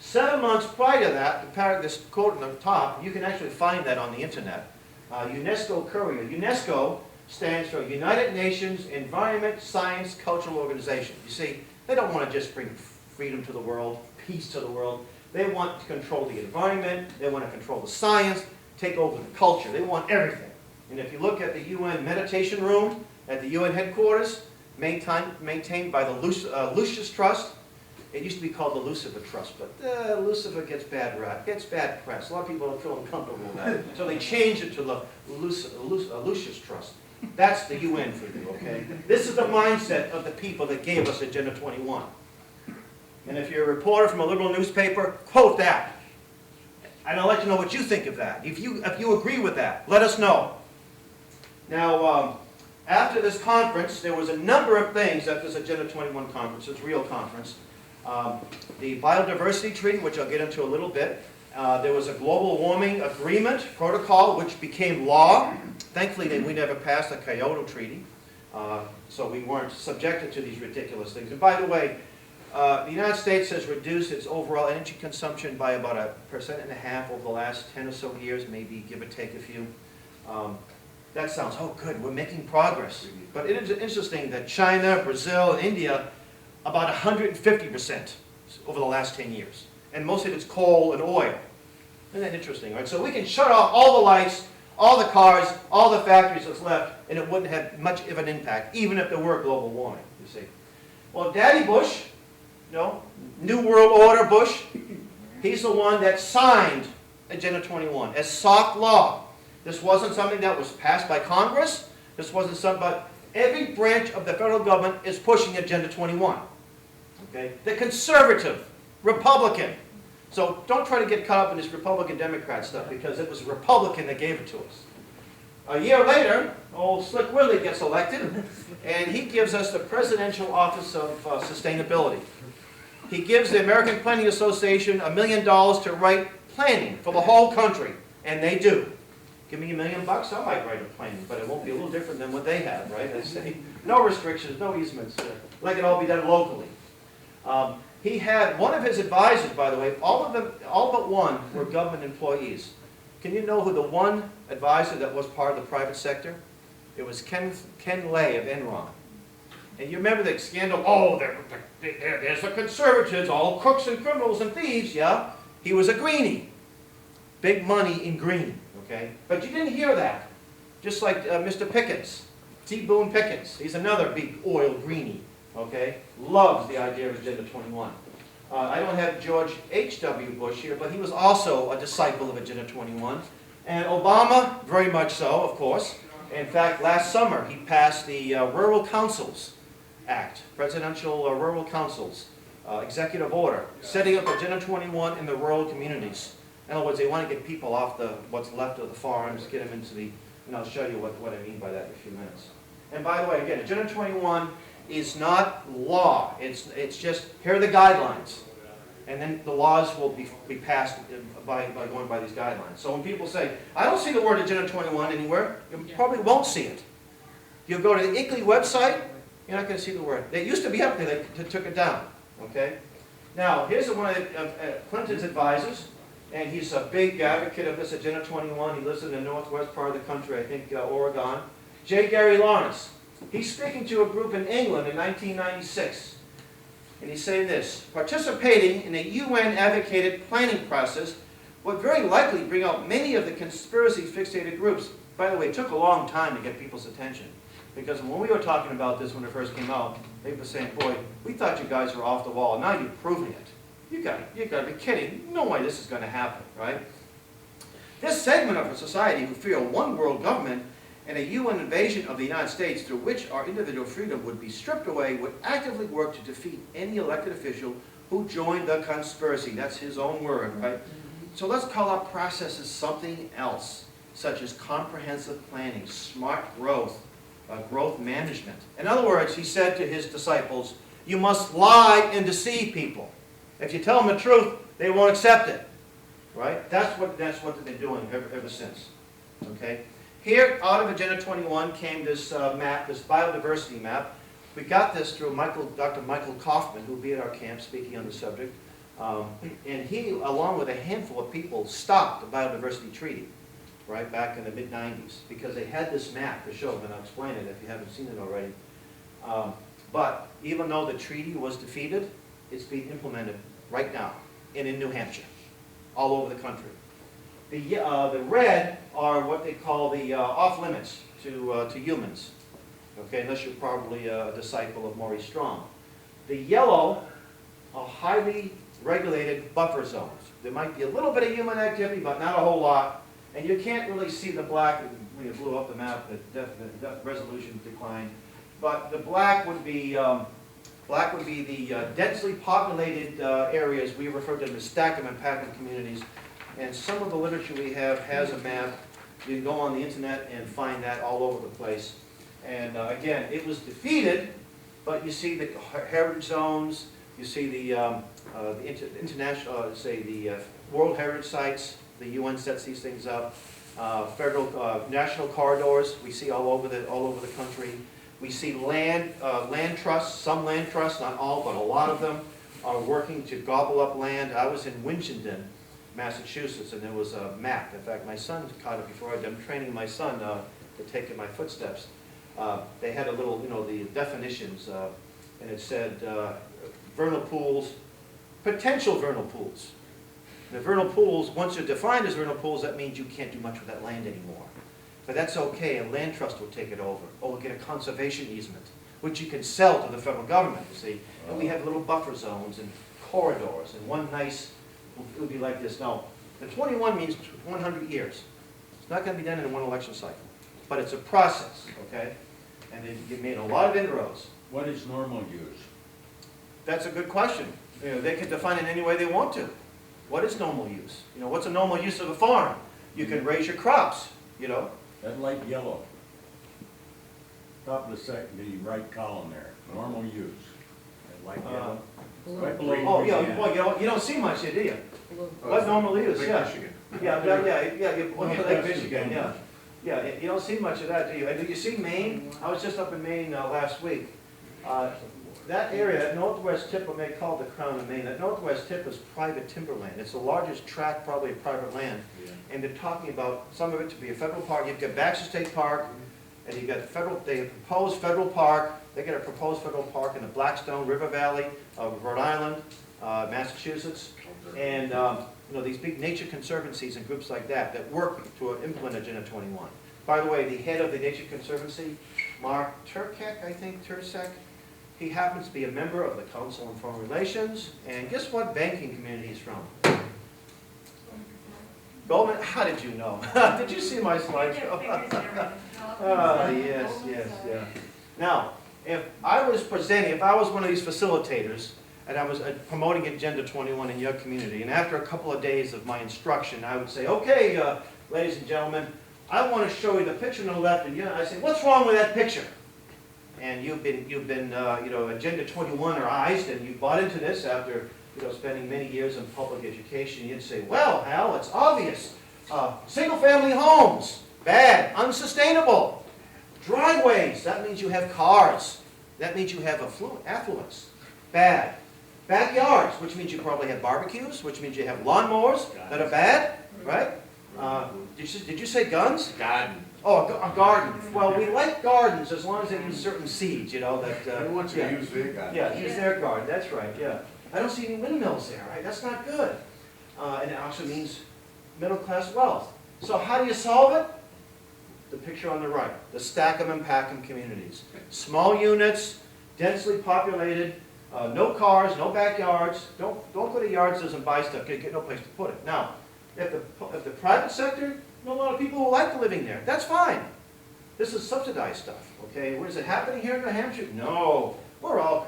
7 months prior to that, this quote on the top, you can actually find that on the internet. UNESCO Courier. UNESCO stands for United Nations Environment, Science, Cultural Organization. You see, they don't want to just bring freedom to the world, peace to the world. They want to control the environment, they want to control the science, take over the culture. They want everything. And if you look at the UN meditation room at the UN headquarters, maintained by the Lucius Trust, it used to be called the Lucifer Trust, but Lucifer gets bad rap, gets bad press. A lot of people don't feel uncomfortable with that. So they changed it to the Lucius Trust. That's the UN for you, okay? This is the mindset of the people that gave us Agenda 21. And if you're a reporter from a liberal newspaper, quote that. And I'd like to know what you think of that. If you agree with that, let us know. Now, after this conference, there was a number of things at this Agenda 21 conference, this real conference. The Biodiversity Treaty, which I'll get into a little bit. There was a global warming agreement, protocol, which became law. Thankfully, we never passed the Kyoto Treaty, so we weren't subjected to these ridiculous things. And by the way, the United States has reduced its overall energy consumption by about 1.5% over the last 10 or so years, maybe give or take a few. That sounds, oh good, we're making progress. But it is interesting that China, Brazil, and India, about 150% over the last 10 years. And most of it's coal and oil. Isn't that interesting, right? So we can shut off all the lights, all the cars, all the factories that's left, and it wouldn't have much of an impact, even if there were global warming, you see. Well, Daddy Bush, New World Order Bush, he's the one that signed Agenda 21 as soft law. This wasn't something that was passed by Congress. This wasn't something, but every branch of the federal government is pushing Agenda 21. Okay? The conservative, Republican. So don't try to get caught up in this Republican-Democrat stuff, because it was a Republican that gave it to us. A year later, old Slick Willie gets elected, and he gives us the Presidential Office of Sustainability. He gives the American Planning Association $1 million to write planning for the whole country, and they do. Give me $1 million, I might write a plan, but it won't be a little different than what they have, right? They say no restrictions, no easements, let it all be done locally. He had one of his advisors, by the way, all but one were government employees. Can you know who the one advisor that was part of the private sector? It was Ken Lay of Enron. And you remember the scandal, oh, there's the conservatives, all crooks and criminals and thieves, yeah? He was a greenie. Big money in green, okay? But you didn't hear that. Just like Mr. Pickens, T. Boone Pickens. He's another big oil greenie, okay? Loves the idea of Agenda 21. I don't have George H.W. Bush here, but he was also a disciple of Agenda 21. And Obama, very much so, of course. In fact, last summer, he passed the Rural Councils Act, Presidential Rural Councils, executive order, setting up Agenda 21 in the rural communities. In other words, they want to get people off what's left of the farms, get them into and I'll show you what I mean by that in a few minutes. And by the way, again, Agenda 21 is not law. It's just, here are the guidelines. And then the laws will be passed by going by these guidelines. So when people say, I don't see the word Agenda 21 anywhere, you probably won't see it. You'll go to the ICLEI website, you're not going to see the word. It used to be up there, they took it down. Okay? Now, here's one of Clinton's advisors, and he's a big advocate of this Agenda 21. He lives in the northwest part of the country, I think Oregon. J. Gary Lawrence. He's speaking to a group in England in 1996. And he's saying this: participating in a UN-advocated planning process would very likely bring out many of the conspiracy-fixated groups. By the way, it took a long time to get people's attention. Because when we were talking about this when it first came out, they were saying, boy, we thought you guys were off the wall. Now you're proving it. You got to be kidding. No way this is going to happen, right? This segment of our society who fear a one-world government and a UN invasion of the United States through which our individual freedom would be stripped away would actively work to defeat any elected official who joined the conspiracy. That's his own word, right? So let's call our processes something else, such as comprehensive planning, smart growth, growth management. In other words, he said to his disciples, you must lie and deceive people. If you tell them the truth, they won't accept it, right? That's what they've been doing ever since, okay? Here, out of Agenda 21 came this map, this biodiversity map. We got this through Dr. Michael Kaufman, who will be at our camp speaking on the subject. And he, along with a handful of people, stopped the biodiversity treaty, right, back in the mid-90s, because they had this map to show them, and I'll explain it if you haven't seen it already. But even though the treaty was defeated, it's being implemented right now, and in New Hampshire, all over the country. The red are what they call the off-limits to humans, okay, unless you're probably a disciple of Maurice Strong. The yellow are highly regulated buffer zones. There might be a little bit of human activity, but not a whole lot, and you can't really see the black. When you blew up the map, the resolution declined. But the black would be the densely populated areas. We refer to them as Stackham and Packham communities. And some of the literature we have has a map. You can go on the internet and find that all over the place. And again, it was defeated, but you see the heritage zones, you see the international, say the World Heritage Sites, the UN sets these things up. Federal, national corridors, we see all over the country. We see land trusts, some land trusts, not all, but a lot of them are working to gobble up land. I was in Winchendon, Massachusetts, and there was a map. In fact, my son caught it before I did. I'm training my son to take in my footsteps. They had a little, the definitions, and it said vernal pools, potential vernal pools. The vernal pools, once they're defined as vernal pools, that means you can't do much with that land anymore. But that's okay, a land trust will take it over, or we'll get a conservation easement, which you can sell to the federal government, you see. And we have little buffer zones and corridors, and one nice, it would be like this. Now, the 21 means 100 years. It's not going to be done in one election cycle, but it's a process, okay? And they've made a lot of inroads. What is normal use? That's a good question. They can define it any way they want to. What is normal use? What's a normal use of a farm? You can raise your crops, That light yellow. Top of the right column there, normal use. That light yellow. Right below. Oh, yeah, well, you don't see much here, do you? What normal use, Lake yeah. Michigan. Lake Michigan, yeah. Yeah, you don't see much of that, do you? And do you see Maine? I was just up in Maine last week. That area, that northwest tip, what they call the Crown of Maine, that northwest tip is private timberland. It's the largest tract probably of private land. And they're talking about some of it to be a federal park. You've got Baxter State Park, and you've got they have proposed federal park. They got a proposed federal park in the Blackstone River Valley of Rhode Island, Massachusetts. And these big nature conservancies and groups like that work to implement Agenda 21. By the way, the head of the Nature Conservancy, Mark Turcek, I think, Tursek, he happens to be a member of the Council on Foreign Relations, and guess what banking community he's from? Goldman. How did you know? Did you see my slideshow? Yes. Now, if I was one of these facilitators, and I was promoting Agenda 21 in your community, and after a couple of days of my instruction, I would say, okay, ladies and gentlemen, I want to show you the picture on the left, and I say, what's wrong with that picture? And you've been Agenda 21-ized, and you bought into this after spending many years in public education. You'd say, well, Hal, it's obvious. Single-family homes, bad, unsustainable. Driveways, that means you have cars. That means you have affluence, bad. Backyards, which means you probably have barbecues, which means you have lawnmowers that are bad, right? Did you say guns? Garden. Oh, a garden. Well, we like gardens as long as they use certain seeds, that... They want you to use their garden. Yeah, use their garden, that's right, yeah. I don't see any windmills there, right? That's not good. And it also means middle-class wealth. So how do you solve it? The picture on the right, the stack 'em and pack 'em communities. Small units, densely populated, no cars, no backyards. Don't go to yard sales and buy stuff, get no place to put it. Now, if the private sector, a lot of people who like living there, that's fine. This is subsidized stuff, okay? Is it happening here in New Hampshire? No. We're all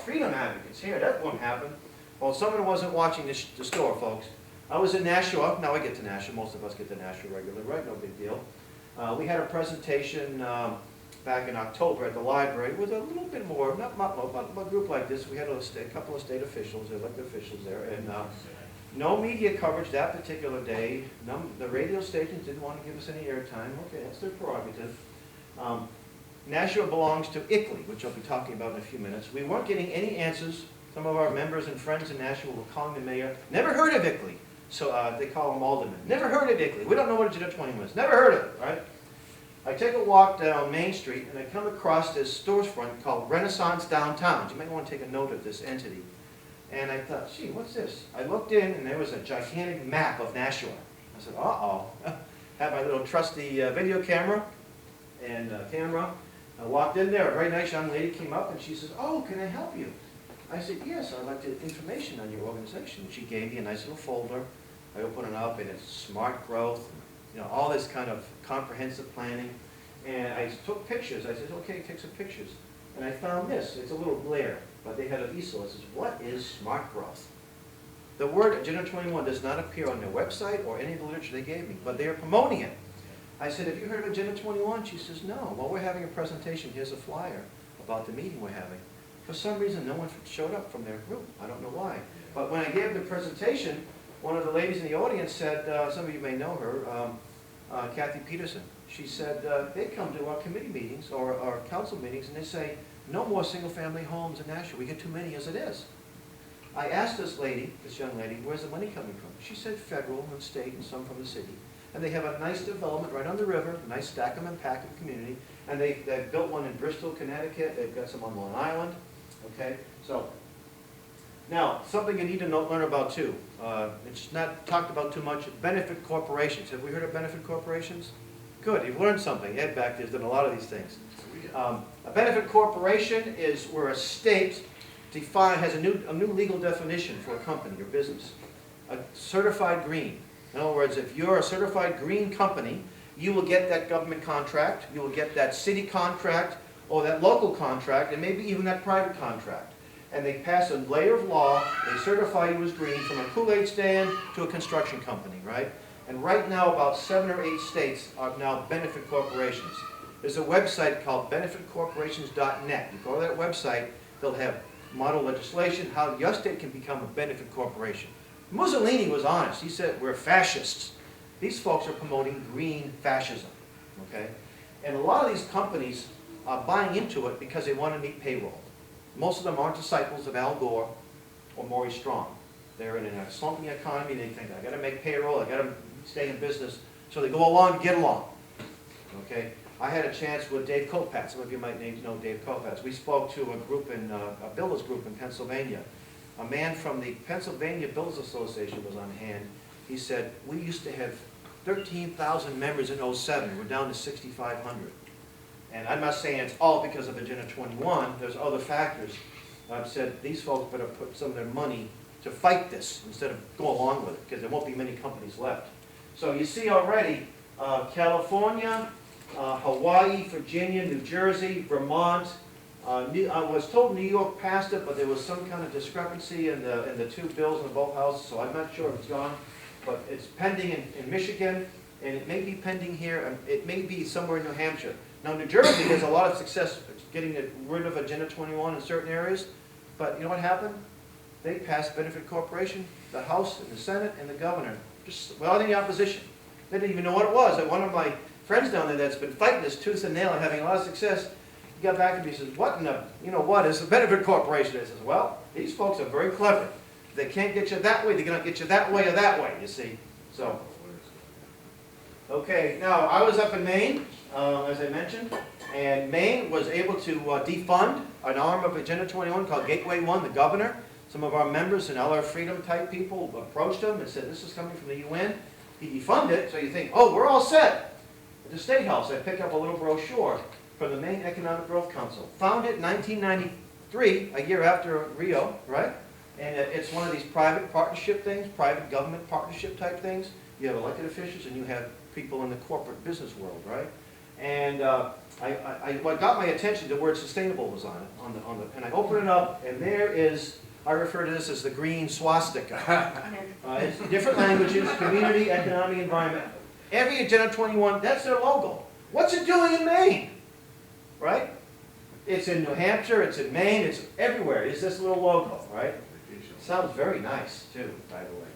freedom advocates here. That won't happen. Well, someone wasn't watching the store, folks. I was in Nashua. Now I get to Nashua. Most of us get to Nashua regularly, right? No big deal. We had a presentation back in October at the library with a little bit more, not a group like this. We had a couple of state officials, elected officials there, and no media coverage that particular day. The radio stations didn't want to give us any airtime. Okay, that's their prerogative. Nashua belongs to ICLEI, which I'll be talking about in a few minutes. We weren't getting any answers. Some of our members and friends in Nashua were calling the mayor. Never heard of ICLEI. So they call them aldermen. Never heard of ICLEI. We don't know what Agenda 21 is. Never heard of it, right? I take a walk down Main Street, and I come across this storefront called Renaissance Downtown. You might want to take a note of this entity. And I thought, gee, what's this? I looked in, and there was a gigantic map of Nashua. I said, uh-oh. Had my little trusty video camera and camera. I walked in there. A very nice young lady came up, and she says, oh, can I help you? I said, yes, I'd like information on your organization. She gave me a nice little folder. I opened it up, and it's smart growth, all this kind of comprehensive planning. And I took pictures. I said, okay, take some pictures. And I found this. It's a little glare, but they had an easel. It says, what is smart growth? The word Agenda 21 does not appear on their website or any of the literature they gave me, but they are promoting it. I said, have you heard of Agenda 21? She says, no. Well, we're having a presentation. Here's a flyer about the meeting we're having. For some reason, no one showed up from their group. I don't know why. But when I gave the presentation, one of the ladies in the audience said, some of you may know her, Kathy Peterson. She said they come to our committee meetings or our council meetings and they say, no more single-family homes in Nashua. We get too many as it is. I asked this young lady, where's the money coming from? She said federal and state and some from the city. And they have a nice development right on the river, a nice stack 'em and pack 'em community. And they've built one in Bristol, Connecticut. They've got some on Long Island. Okay, so now something you need to learn about too. It's not talked about too much. Benefit corporations. Have we heard of benefit corporations? Good. You've learned something. Ed back there's done a lot of these things. A benefit corporation is where a state has a new legal definition for a company or business. A certified green. In other words, if you're a certified green company, you will get that government contract, you will get that city contract, or that local contract, and maybe even that private contract. And they pass a layer of law, they certify you as green from a Kool-Aid stand to a construction company, right? And right now, about 7 or 8 states are now benefit corporations. There's a website called benefitcorporations.net. You go to that website, they'll have model legislation, how your state can become a benefit corporation. Mussolini was honest. He said, we're fascists. These folks are promoting green fascism, okay? And a lot of these companies are buying into it because they want to meet payroll. Most of them aren't disciples of Al Gore or Maurice Strong. They're in a slumping economy. They think, I got to make payroll, I got to stay in business. So they go along to get along, okay? I had a chance with Dave Kopatz. Some of you might know Dave Kopatz. We spoke to a group a builders group in Pennsylvania. A man from the Pennsylvania Builders Association was on hand. He said, we used to have 13,000 members in '07. We're down to 6,500. And I'm not saying it's all because of Agenda 21. There's other factors. I've said these folks better put some of their money to fight this instead of go along with it, because there won't be many companies left. So you see already, California, Hawaii, Virginia, New Jersey, Vermont. I was told New York passed it, but there was some kind of discrepancy in the two bills in both houses, so I'm not sure if it's gone. But it's pending in Michigan, and it may be pending here, and it may be somewhere in New Hampshire. Now, New Jersey has a lot of success getting rid of Agenda 21 in certain areas, but you know what happened? They passed benefit corporation, the House and the Senate and the governor, just without any opposition. They didn't even know what it was. And one of my friends down there that's been fighting this tooth and nail and having a lot of success, he got back to me and says, what in the, you know what is a benefit corporation? I says, well, these folks are very clever. If they can't get you that way, they're going to get you that way or that way, you see. So, okay, now I was up in Maine, as I mentioned, and Maine was able to defund an arm of Agenda 21 called Gateway 1, the governor. Some of our members and other freedom type people approached him and said, this is coming from the UN. He defunded it, so you think, oh, we're all set. At the State House, I picked up a little brochure from the Maine Economic Growth Council. Founded in 1993, a year after Rio, right? And it's one of these private partnership things, private government partnership type things. You have elected officials and you have people in the corporate business world, right? And what got my attention, the word sustainable was on it, and I opened it up, and there is, I refer to this as the green swastika. It's different languages, community, economic, environment. Every Agenda 21, that's their logo. What's it doing in Maine? Right? It's in New Hampshire, it's in Maine, it's everywhere. It's this little logo, right? Sounds very nice, too, by the way.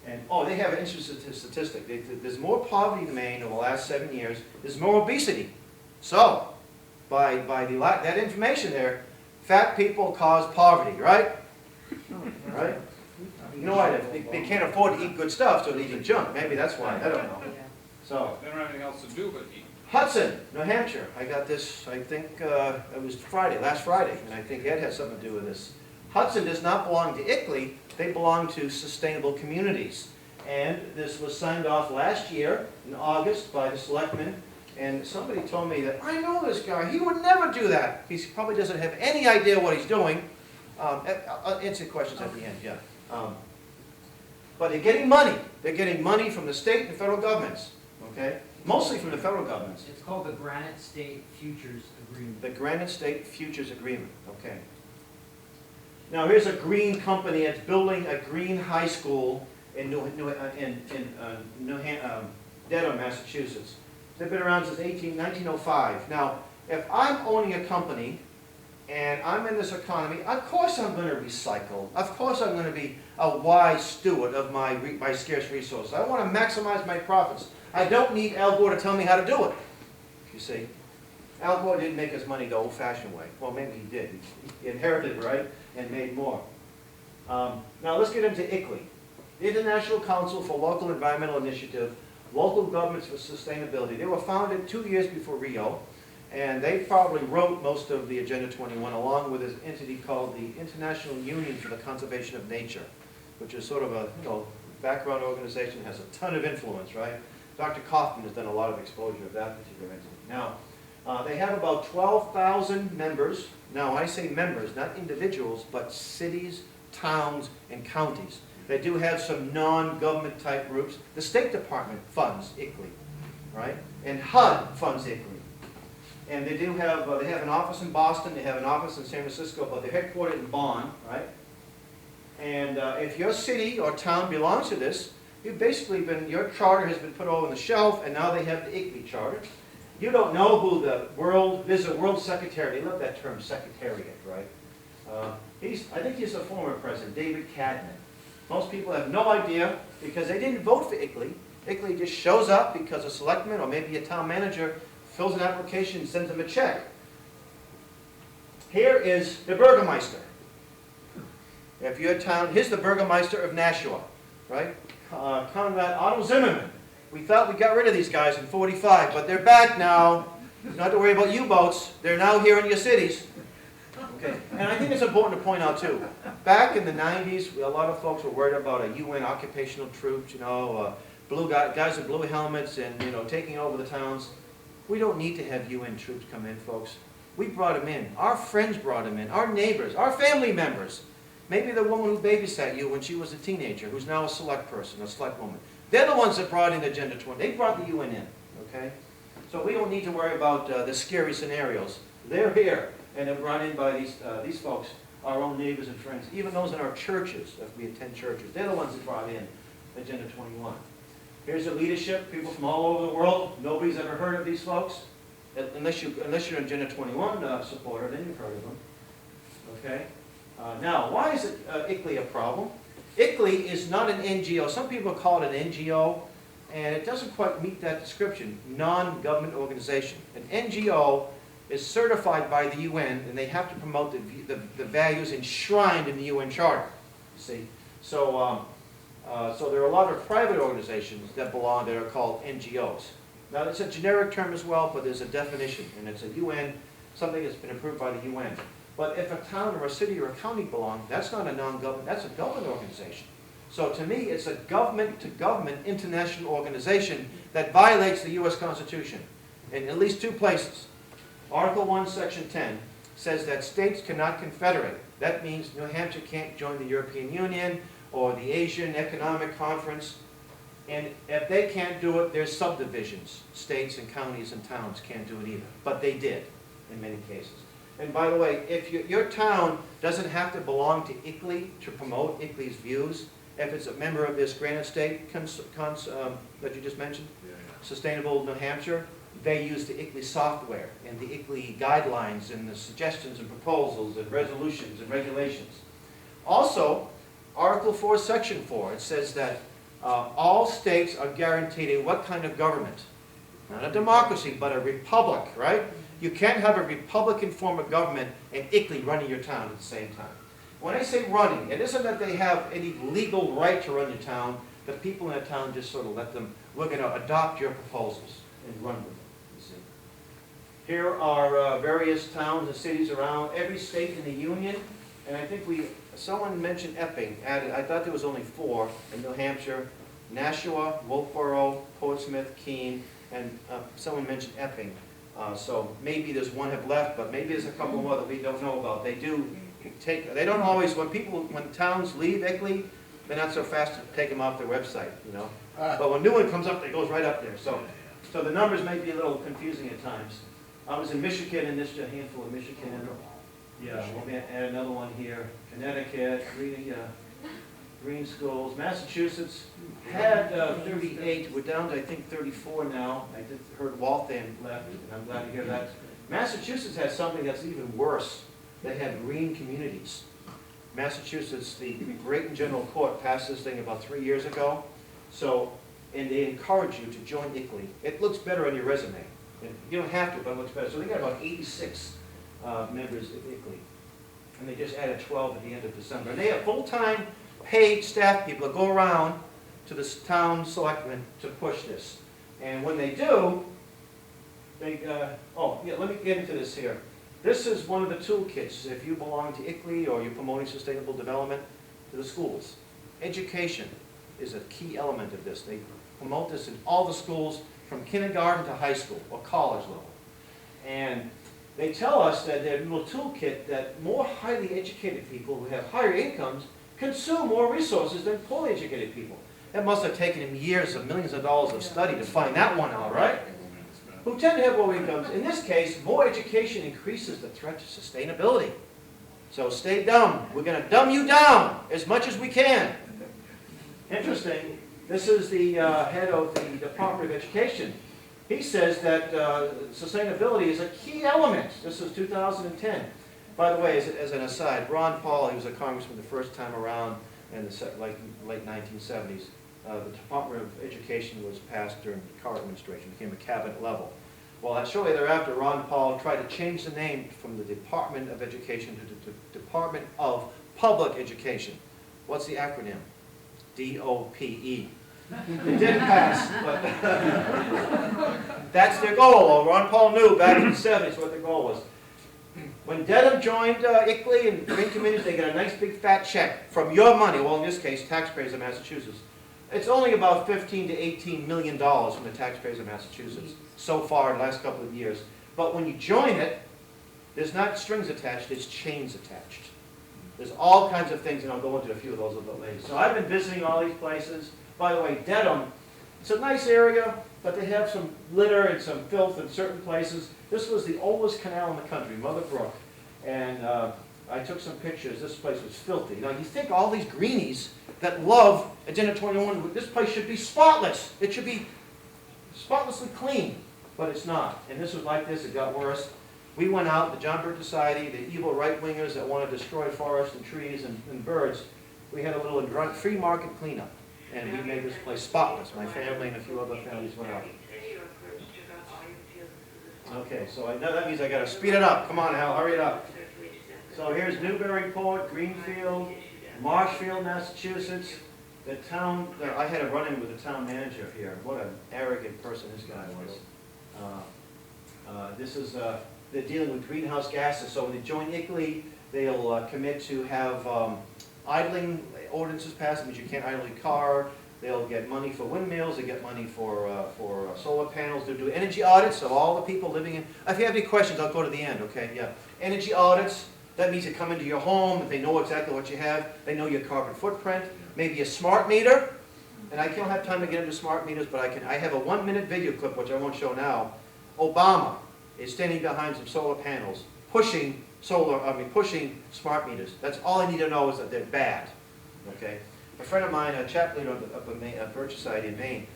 And, oh, they have an interesting statistic. There's more poverty in Maine over the last 7 years. There's more obesity. So, by that information there, fat people cause poverty, right? Right? You know what? They can't afford to eat good stuff, so they eat junk. Maybe that's why. I don't know. So, They don't have anything else to do but eat. Hudson, New Hampshire. I got this, I think it was last Friday, and I think Ed has something to do with this. Hudson does not belong to ICLEI, they belong to Sustainable Communities. And this was signed off last year in August by the selectmen. And somebody told me that, I know this guy, he would never do that. He probably doesn't have any idea what he's doing. I'll answer questions at the end, yeah. But they're getting money. They're getting money from the state and federal governments, okay? Mostly from the federal governments. It's called the Granite State Futures Agreement. The Granite State Futures Agreement, okay. Now here's a green company that's building a green high school in Dedham, Massachusetts. They've been around since 1905. Now, if I'm owning a company and I'm in this economy, of course I'm going to recycle. Of course I'm going to be a wise steward of my scarce resources. I want to maximize my profits. I don't need Al Gore to tell me how to do it. You see, Al Gore didn't make his money the old-fashioned way. Well, maybe he did. He inherited, right, and made more. Now let's get into ICLEI, the International Council for Local Environmental Initiative, Local Governments for Sustainability. They were founded 2 years before Rio, and they probably wrote most of the Agenda 21 along with an entity called the International Union for the Conservation of Nature, which is sort of a background organization, has a ton of influence, right? Dr. Kaufman has done a lot of exposure of that particular entity. Now, they have about 12,000 members. Now, I say members, not individuals, but cities, towns, and counties. They do have some non-government type groups. The State Department funds ICLEI, right? And HUD funds ICLEI. And they do have, they have an office in Boston, they have an office in San Francisco, but they're headquartered in Bonn, right? And if your city or town belongs to this, you've basically been, your charter has been put over on the shelf, and now they have the ICLEI charter. You don't know who there's a world secretary, they love that term, secretariat, right? I think he's a former president, David Cadman. Most people have no idea because they didn't vote for ICLEI. ICLEI just shows up because a selectman or maybe a town manager fills an application and sends them a check. Here is the Burgermeister. If your town, here's the Burgermeister of Nashua, right? Conrad Otto Zimmerman. We thought we got rid of these guys in '45, but they're back now. Not to worry about U-boats. They're now here in your cities. Okay. And I think it's important to point out too, back in the 90s, a lot of folks were worried about a UN occupational troops, blue guys with blue helmets and, taking over the towns. We don't need to have UN troops come in, folks. We brought them in. Our friends brought them in. Our neighbors, our family members. Maybe the woman who babysat you when she was a teenager, who's now a select person, a select woman. They're the ones that brought in Agenda 20. They brought the UN in, okay? So we don't need to worry about the scary scenarios. They're here, and they're brought in by these folks, our own neighbors and friends, even those in our churches, if we attend churches. They're the ones that brought in Agenda 21. Here's the leadership, people from all over the world. Nobody's ever heard of these folks, unless you're an Agenda 21 supporter, then you've heard of them. Okay? Now, why is ICLEI a problem? ICLEI is not an NGO. Some people call it an NGO, and it doesn't quite meet that description. Non-government organization. An NGO is certified by the UN, and they have to promote the values enshrined in the UN Charter. You see, so there are a lot of private organizations that belong that are called NGOs. Now, it's a generic term as well, but there's a definition, and it's a UN, something that's been approved by the UN. But if a town or a city or a county belong, that's not a non-government, that's a government organization. So to me, it's a government-to-government international organization that violates the U.S. Constitution in at least two places. Article 1, Section 10 says that states cannot confederate. That means New Hampshire can't join the European Union or the Asian Economic Conference. And if they can't do it, there's subdivisions. States and counties and towns can't do it either. But they did in many cases. And by the way, if your town doesn't have to belong to ICLEI to promote ICLEI's views, if it's a member of this Granite State that you just mentioned, Sustainable New Hampshire, they use the ICLEI software and the ICLEI guidelines and the suggestions and proposals and resolutions and regulations. Also, Article 4, Section 4, it says that all states are guaranteed a what kind of government? Not a democracy, but a republic, right? You can't have a Republican form of government and ICLEI running your town at the same time. When I say running, it isn't that they have any legal right to run your town. The people in the town just sort of let them, we're going to adopt your proposals and run with them, you see. Here are various towns and cities around every state in the Union. And I think someone mentioned Epping. I thought there was only 4 in New Hampshire. Nashua, Wolfboro, Portsmouth, Keene, and someone mentioned Epping. So maybe there's one have left, but maybe there's a couple more that we don't know about. They don't always, when towns leave ICLEI, they're not so fast to take them off their website, But when a new one comes up, it goes right up there. So the numbers may be a little confusing at times. I was in Michigan, and there's a handful of Michigan. Yeah, we'll add another one here. Connecticut, Green Schools. Massachusetts had 38. We're down to, I think, 34 now. I just heard Waltham left, and I'm glad to hear that. Massachusetts has something that's even worse. They have green communities. Massachusetts, the Great and General Court passed this thing about 3 years ago. So, and they encourage you to join ICLEI. It looks better on your resume. And you don't have to, but it looks better. So they got about 86 members of ICLEI. And they just added 12 at the end of December. And they have full-time paid staff people that go around to the town selectmen to push this. And when they do, they, let me get into this here. This is one of the toolkits if you belong to ICLEI or you're promoting sustainable development to the schools. Education is a key element of this. They promote this in all the schools from kindergarten to high school or college level. And they tell us that their little toolkit that more highly educated people who have higher incomes consume more resources than poorly educated people. That must have taken him years of millions of dollars of study to find that one out, right? Who tend to have low incomes. In this case, more education increases the threat to sustainability. So stay dumb. We're going to dumb you down as much as we can. Interesting. This is the head of the Department of Education. He says that sustainability is a key element. This is 2010. By the way, as an aside, Ron Paul, he was a congressman the first time around in the late 1970s. The Department of Education was passed during the Carter administration, became a cabinet level. Well, shortly thereafter, Ron Paul tried to change the name from the Department of Education to the Department of Public Education. What's the acronym? DOPE. It didn't pass, but that's their goal. Well, Ron Paul knew back in the 70s what the goal was. When Dedham joined ICLEI and green communities, they get a nice big fat check from your money, well in this case, taxpayers of Massachusetts. It's only about $15 to $18 million from the taxpayers of Massachusetts so far in the last couple of years. But when you join it, there's not strings attached, it's chains attached. There's all kinds of things, and I'll go into a few of those a little later. So I've been visiting all these places. By the way, Dedham, it's a nice area, but they have some litter and some filth in certain places. This was the oldest canal in the country, Mother Brook. And I took some pictures. This place was filthy. Now, you think all these greenies that love Agenda 21, this place should be spotless. It should be spotlessly clean, but it's not. And this was like this. It got worse. We went out, the John Birch Society, the evil right-wingers that want to destroy forests and trees and birds. We had a little free market cleanup, and we made this place spotless. My family and a few other families went out. Okay, so I know that means I got to speed it up. Come on, Hal, hurry it up. So here's Newburyport, Greenfield, Marshfield, Massachusetts. The town, I had a run-in with the town manager here. What an arrogant person this guy was. This is, they're dealing with greenhouse gases. So when they join ICLEI, they'll commit to have idling ordinances passed. That means you can't idle your car. They'll get money for windmills. They get money for solar panels. They'll do energy audits of all the people living in. If you have any questions, I'll go to the end, okay? Yeah. Energy audits. That means they come into your home, they know exactly what you have, they know your carbon footprint, maybe a smart meter, and I don't have time to get into smart meters, but I have a 1-minute video clip, which I won't show now. Obama is standing behind some solar panels, pushing smart meters. That's all I need to know is that they're bad, okay? A friend of mine, a chap leader up in Birch Society in Maine,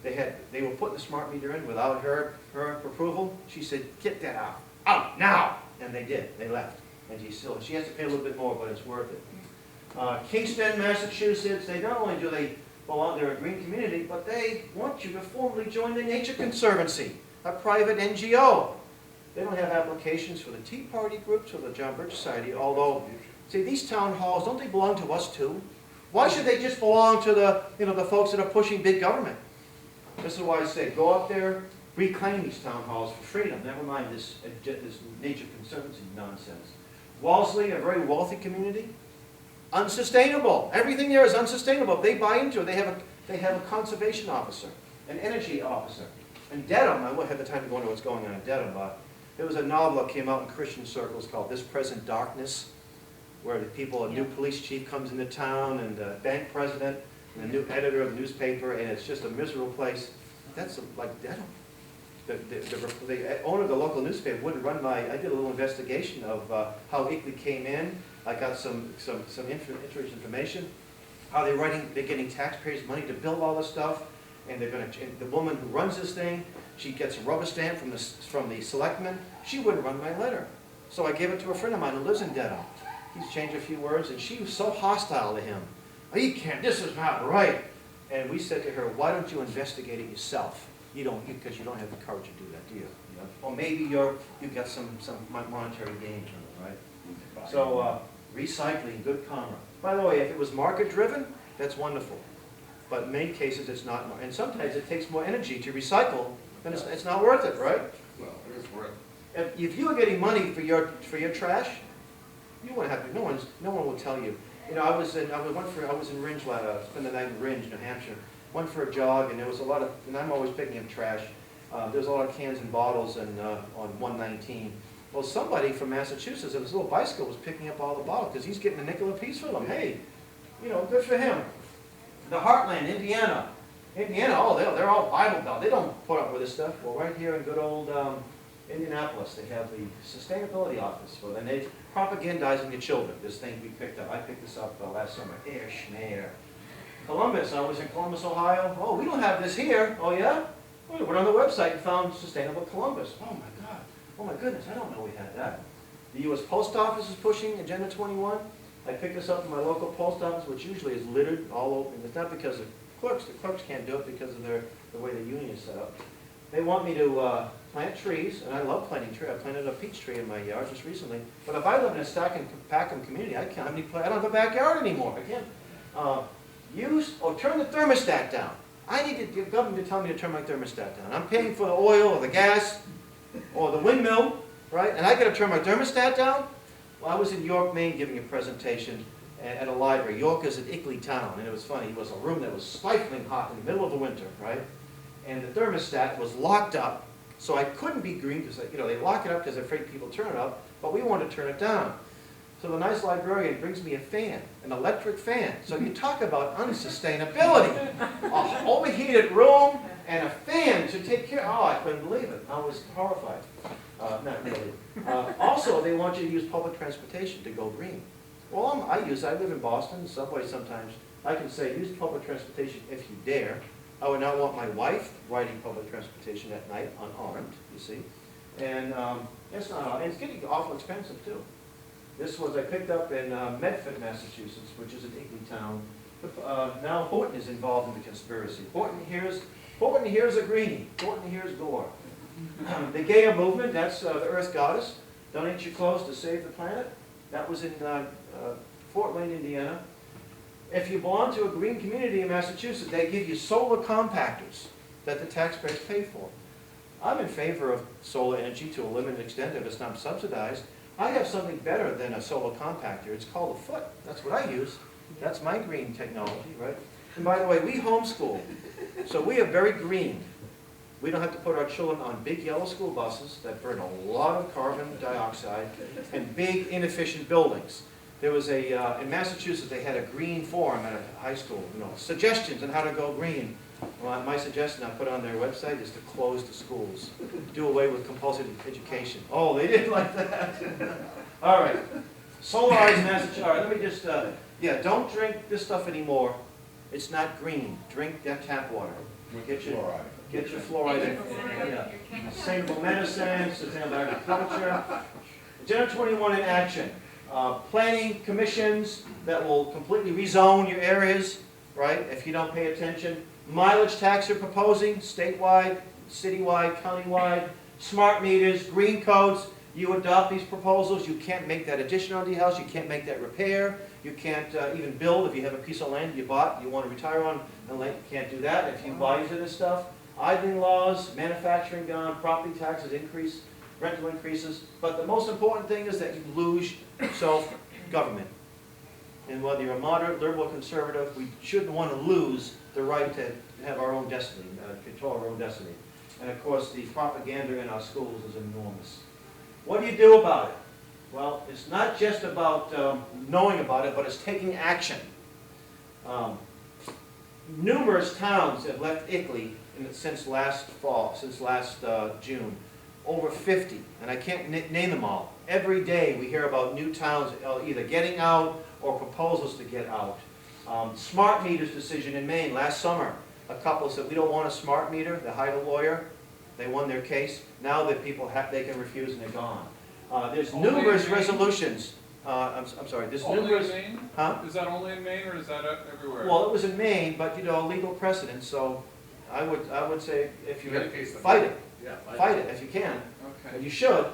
they were putting the smart meter in without her approval. She said, get that out now, and they did, they left. And she has to pay a little bit more, but it's worth it. Kingston, Massachusetts, they not only do they belong, they're a green community, but they want you to formally join the Nature Conservancy, a private NGO. They don't have applications for the Tea Party groups or the John Birch Society, although, see, these town halls, don't they belong to us too? Why should they just belong to the folks that are pushing big government? This is why I say, go up there, reclaim these town halls for freedom. Never mind this Nature Conservancy nonsense. Wellesley, a very wealthy community, unsustainable. Everything there is unsustainable. They buy into it. They have a conservation officer, an energy officer. And Dedham, I won't have the time to go into what's going on in Dedham, but there was a novel that came out in Christian circles called This Present Darkness, where a new police chief comes into town, and the bank president, and the new editor of the newspaper, and it's just a miserable place. That's like Dedham. The owner of the local newspaper wouldn't run I did a little investigation of how ICLEI came in. I got some interesting information. How they're getting taxpayers' money to build all this stuff, and the woman who runs this thing, she gets a rubber stamp from the selectmen. She wouldn't run my letter, so I gave it to a friend of mine who lives in Dedham. he's changed a few words, and she was so hostile to him. Oh, you can't, this is not right. And we said to her, why don't you investigate it yourself? You don't, because you don't have the courage to do that, do you? Or maybe you've got some monetary gain from it, right? So, recycling, good karma. By the way, if it was market-driven, that's wonderful. But in many cases, it's not, and sometimes it takes more energy to recycle, then it's not worth it, right? Well, it is worth it. If you are getting money for your trash, you won't have to, no one will tell you. You know, I was in Ringe, spent the night in Ringe, New Hampshire. Went for a jog, and there was a lot of, and I'm always picking up trash. There's a lot of cans and bottles on 119. Well, somebody from Massachusetts, with his little bicycle, was picking up all the bottles, because he's getting a nickel apiece for them. Hey, you know, good for him. The Heartland, Indiana, oh, they're all Bible Belt. They don't put up with this stuff. Well, right here in good old Indianapolis, they have the sustainability office, and they propagandizing the children. This thing we picked up. I picked this up last summer. Air schmear. Columbus, I was in Columbus, Ohio. Oh, we don't have this here. Oh, yeah? Well, we went on the website and found Sustainable Columbus. Oh, my God. Oh, my goodness, I don't know we had that. The U.S. Post Office is pushing Agenda 21. I picked this up in my local post office, which usually is littered all over. And it's not because of clerks. The clerks can't do it because of the way the union is set up. They want me to plant trees, and I love planting trees. I planted a peach tree in my yard just recently. But if I live in a Packham community, I don't have a backyard anymore. I can't. Turn the thermostat down. I need the government to tell me to turn my thermostat down. I'm paying for the oil or the gas or the windmill, right? And I got to turn my thermostat down? Well, I was in York, Maine, giving a presentation at a library. York is an ickly town, and it was funny. It was a room that was stifling hot in the middle of the winter, right? And the thermostat was locked up, so I couldn't be green because they lock it up because they're afraid people turn it up. But we wanted to turn it down. So the nice librarian brings me a fan, an electric fan. So you talk about unsustainability. A overheated room and a fan to take care. Oh, I couldn't believe it. I was horrified. Not really. Also, they want you to use public transportation to go green. Well, I live in Boston, subway sometimes. I can say use public transportation if you dare. I would not want my wife riding public transportation at night unarmed, you see. And it's getting awful expensive too. This was I picked up in Medford, Massachusetts, which is an ickly town. Now Horton is involved in the conspiracy. Horton here's a greenie. Horton here's Gore. The Gaia movement, that's the Earth Goddess. Donate your clothes to save the planet. That was in Fort Wayne, Indiana. If you belong to a green community in Massachusetts, they give you solar compactors that the taxpayers pay for. I'm in favor of solar energy to a limited extent if it's not subsidized. I have something better than a solar compactor. It's called a foot. That's what I use. That's my green technology, right? And by the way, we homeschool, so we are very green. We don't have to put our children on big yellow school buses that burn a lot of carbon dioxide and big inefficient buildings. There was in Massachusetts, they had a green forum at a high school, suggestions on how to go green. Well, my suggestion I put on their website is to close the schools, do away with compulsory education. Oh, they didn't like that. All right, solarized Massachusetts. All right, let me just, don't drink this stuff anymore. It's not green. Drink that tap water. Get your fluoride in. Sustainable medicine, sustainable agriculture. Agenda 21 in action. Planning commissions that will completely rezone your areas, right, if you don't pay attention. Mileage tax you're proposing, statewide, citywide, countywide. Smart meters, green codes. You adopt these proposals, you can't make that addition onto your house, you can't make that repair, you can't even build if you have a piece of land you bought, you want to retire on, and you can't do that if you buy into this stuff. Idling laws, manufacturing gone, property taxes increase, rental increases, but the most important thing is that you lose self-government. And whether you're a moderate, liberal, conservative, we shouldn't want to lose the right to have our own destiny, control our own destiny. And of course, the propaganda in our schools is enormous. What do you do about it? Well, it's not just about knowing about it, but it's taking action. Numerous towns have left Ickley since last fall, since last June. Over 50, and I can't name them all. Every day we hear about new towns either getting out or proposals to get out. Smart meters decision in Maine last summer. A couple said, we don't want a smart meter. They hired a lawyer. They won their case. Now that people they can refuse and they're gone. There's numerous resolutions. I'm sorry, there's Only in numerous, Maine? huh? Is that only in Maine or is that everywhere? Well, it was in Maine, but you know, legal precedent, so I would say if You you got a case to fight it, Yeah. fight it if you can. Okay. You should.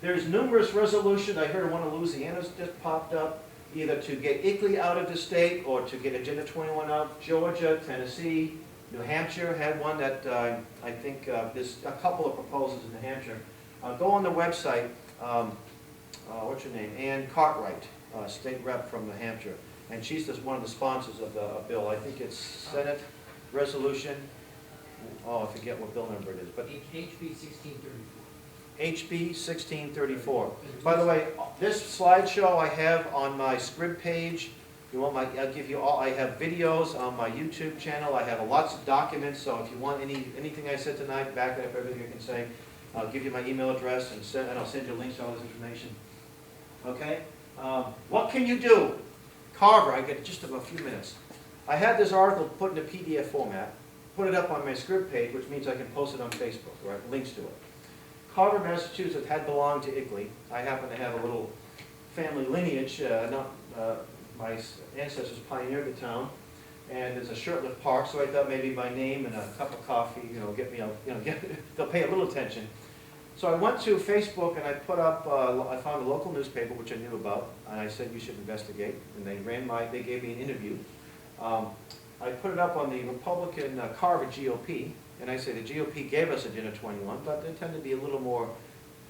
There's numerous resolutions, I heard one of Louisiana's just popped up, either to get ICLEI out of the state or to get Agenda 21 out. Georgia, Tennessee, New Hampshire had one that, I think, there's a couple of proposals in New Hampshire. Go on the website, what's her name, Ann Cartwright, state rep from New Hampshire, and she's just one of the sponsors of the bill. I think it's Senate Resolution, I forget what bill number it is, but HB 1634. HB 1634. By the way, this slideshow I have on my Scrib page. You want I'll give you all, I have videos on my YouTube channel. I have lots of documents, so if you want anything I said tonight, back up everything I can say, I'll give you my email address and I'll send you links to all this information. Okay? What can you do? Carver, I get just a few minutes. I had this article put in a PDF format, put it up on my Scrib page, which means I can post it on Facebook, right? Links to it. Carver, Massachusetts had belonged to ICLEI. I happen to have a little family lineage. My ancestors pioneered the town, and there's a Shurtleff Park, so I thought maybe my name and a cup of coffee, get me, they'll pay a little attention. So I went to Facebook and I put up, I found a local newspaper which I knew about, and I said you should investigate, and they gave me an interview. I put it up on the Republican Carver GOP, and I say the GOP gave us Agenda 21, but they tend to be a little more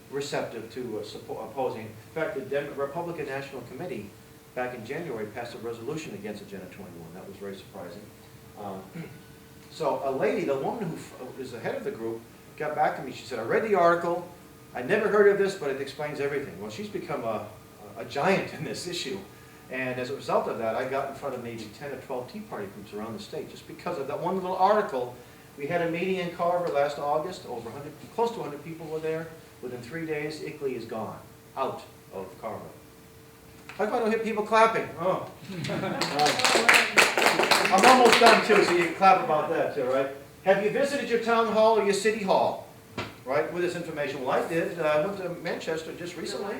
receptive to opposing. In fact, the Republican National Committee back in January passed a resolution against Agenda 21. That was very surprising. So a lady, the woman who is the head of the group, got back to me. She said, I read the article. I never heard of this, but it explains everything. Well, she's become a giant in this issue. And as a result of that, I got in front of maybe 10 or 12 Tea Party groups around the state just because of that one little article. We had a meeting in Carver last August. Over 100, close to 100 people were there. Within 3 days, ICLEI is gone, out of Carver. How come I don't hear people clapping? Oh. I'm almost done too, so you can clap about that too, right? Have you visited your town hall or your city hall, right, with this information? Well, I did. I went to Manchester just recently.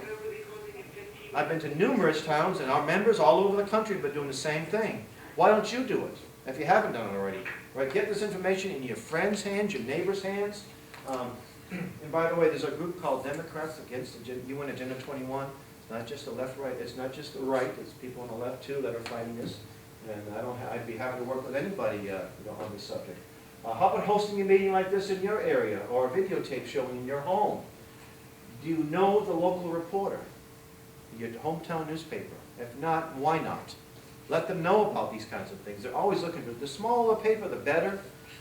I've been to numerous towns, and our members all over the country have been doing the same thing. Why don't you do it, if you haven't done it already? Right? Get this information in your friends' hands, your neighbors' hands. And by the way, there's a group called Democrats Against UN Agenda 21. It's not just the left-right. It's not just the right. It's people on the left, too, that are fighting this. And I'd be happy to work with anybody on this subject. How about hosting a meeting like this in your area, or a videotape showing in your home? Do you know the local reporter, your hometown newspaper? If not, why not? Let them know about these kinds of things. They're always looking for the smaller the paper, the better.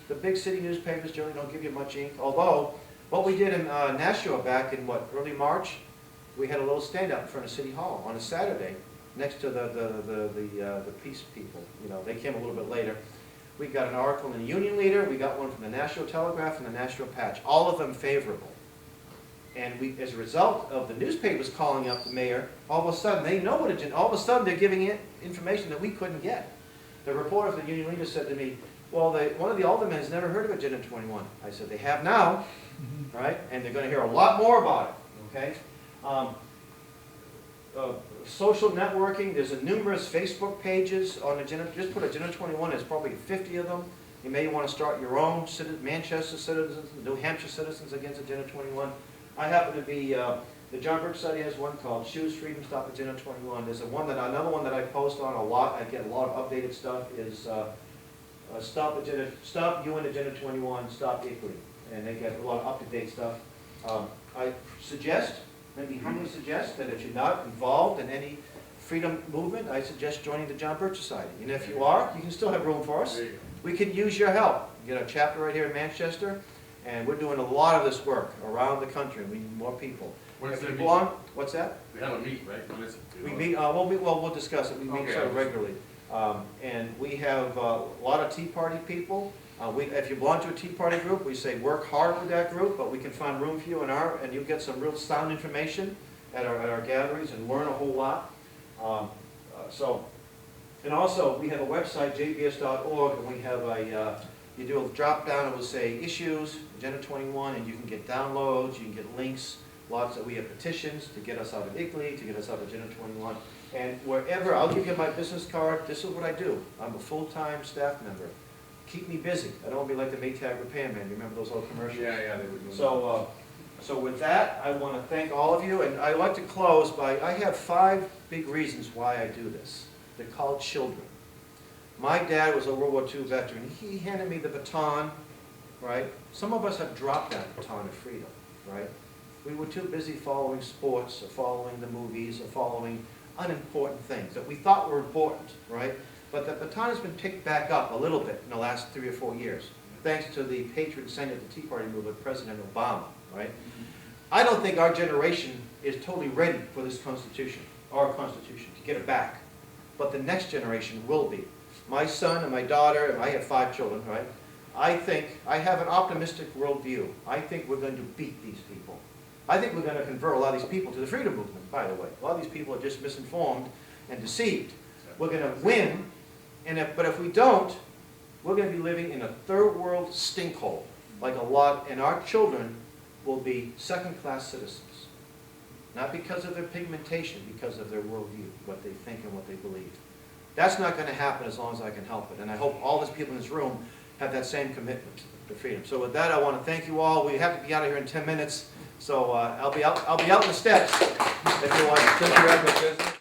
The big city newspapers generally don't give you much ink. Although, what we did in Nashua back in early March, we had a little stand-up in front of City Hall on a Saturday, next to the peace people. They came a little bit later. We got an article in the Union Leader. We got one from the Nashua Telegraph and the Nashua Patch. All of them favorable. And as a result of the newspapers calling up the mayor, all of a sudden they know what agenda. All of a sudden they're giving it information that we couldn't get. The reporter for the Union Leader said to me, "Well, one of the aldermen has never heard of Agenda 21." I said, "They have now, right? And they're going to hear a lot more about it." Okay. Social networking. There's numerous Facebook pages on Agenda. Just put Agenda 21. There's probably 50 of them. You may want to start your own. Manchester citizens, New Hampshire citizens against Agenda 21. I happen to be, the John Birch Study has one called Choose Freedom, Stop Agenda 21. There's another one that I post on a lot. I get a lot of updated stuff is Stop UN Agenda 21, Stop ICLEI. And they get a lot of up-to-date stuff. I suggest, maybe humbly suggest, that if you're not involved in any freedom movement, I suggest joining the John Birch Society. And if you are, you can still have room for us. We could use your help. We get a chapter right here in Manchester. And we're doing a lot of this work around the country. We need more people. When's If you the belong, what's that? We have a meet, right? When is it? We meet. We'll discuss it. We meet Okay. sort of regularly, and we have a lot of Tea Party people. If you belong to a Tea Party group, we say work hard with that group, but we can find room for you and you'll get some real sound information at our gatherings and learn a whole lot. And also we have a website, jbs.org, and we have you do a drop down, it will say issues, Agenda 21, and you can get downloads, you can get links lots of, we have petitions to get us out of Italy, to get us out of Agenda 21. And wherever, I'll give you my business card, this is what I do. I'm a full-time staff member. Keep me busy. I don't want to be like the Maytag repairman, you remember those old commercials? Yeah, they were doing that. So with that, I want to thank all of you, and I'd like to close by, I have 5 big reasons why I do this. They're called children. My dad was a World War II veteran. He handed me the baton, right? Some of us have dropped that baton of freedom, right? We were too busy following sports, or following the movies, or following unimportant things that we thought were important, right? But the baton has been picked back up a little bit in the last 3 or 4 years, thanks to the patron saint of the Tea Party movement, President Obama, right? I don't think our generation is totally ready for this Constitution, our Constitution, to get it back. But the next generation will be. My son and my daughter, and I have 5 children, right? I think, I have an optimistic worldview. I think we're going to beat these people. I think we're going to convert a lot of these people to the freedom movement, by the way. A lot of these people are just misinformed and deceived. We're going to win, but if we don't, we're going to be living in a third world stinkhole, like a lot, and our children will be second-class citizens. Not because of their pigmentation, because of their worldview, what they think and what they believe. That's not going to happen as long as I can help it. And I hope all these people in this room have that same commitment to freedom. So with that, I want to thank you all. We have to be out of here in 10 minutes. So I'll be out in the steps if you want. Since you're at the business,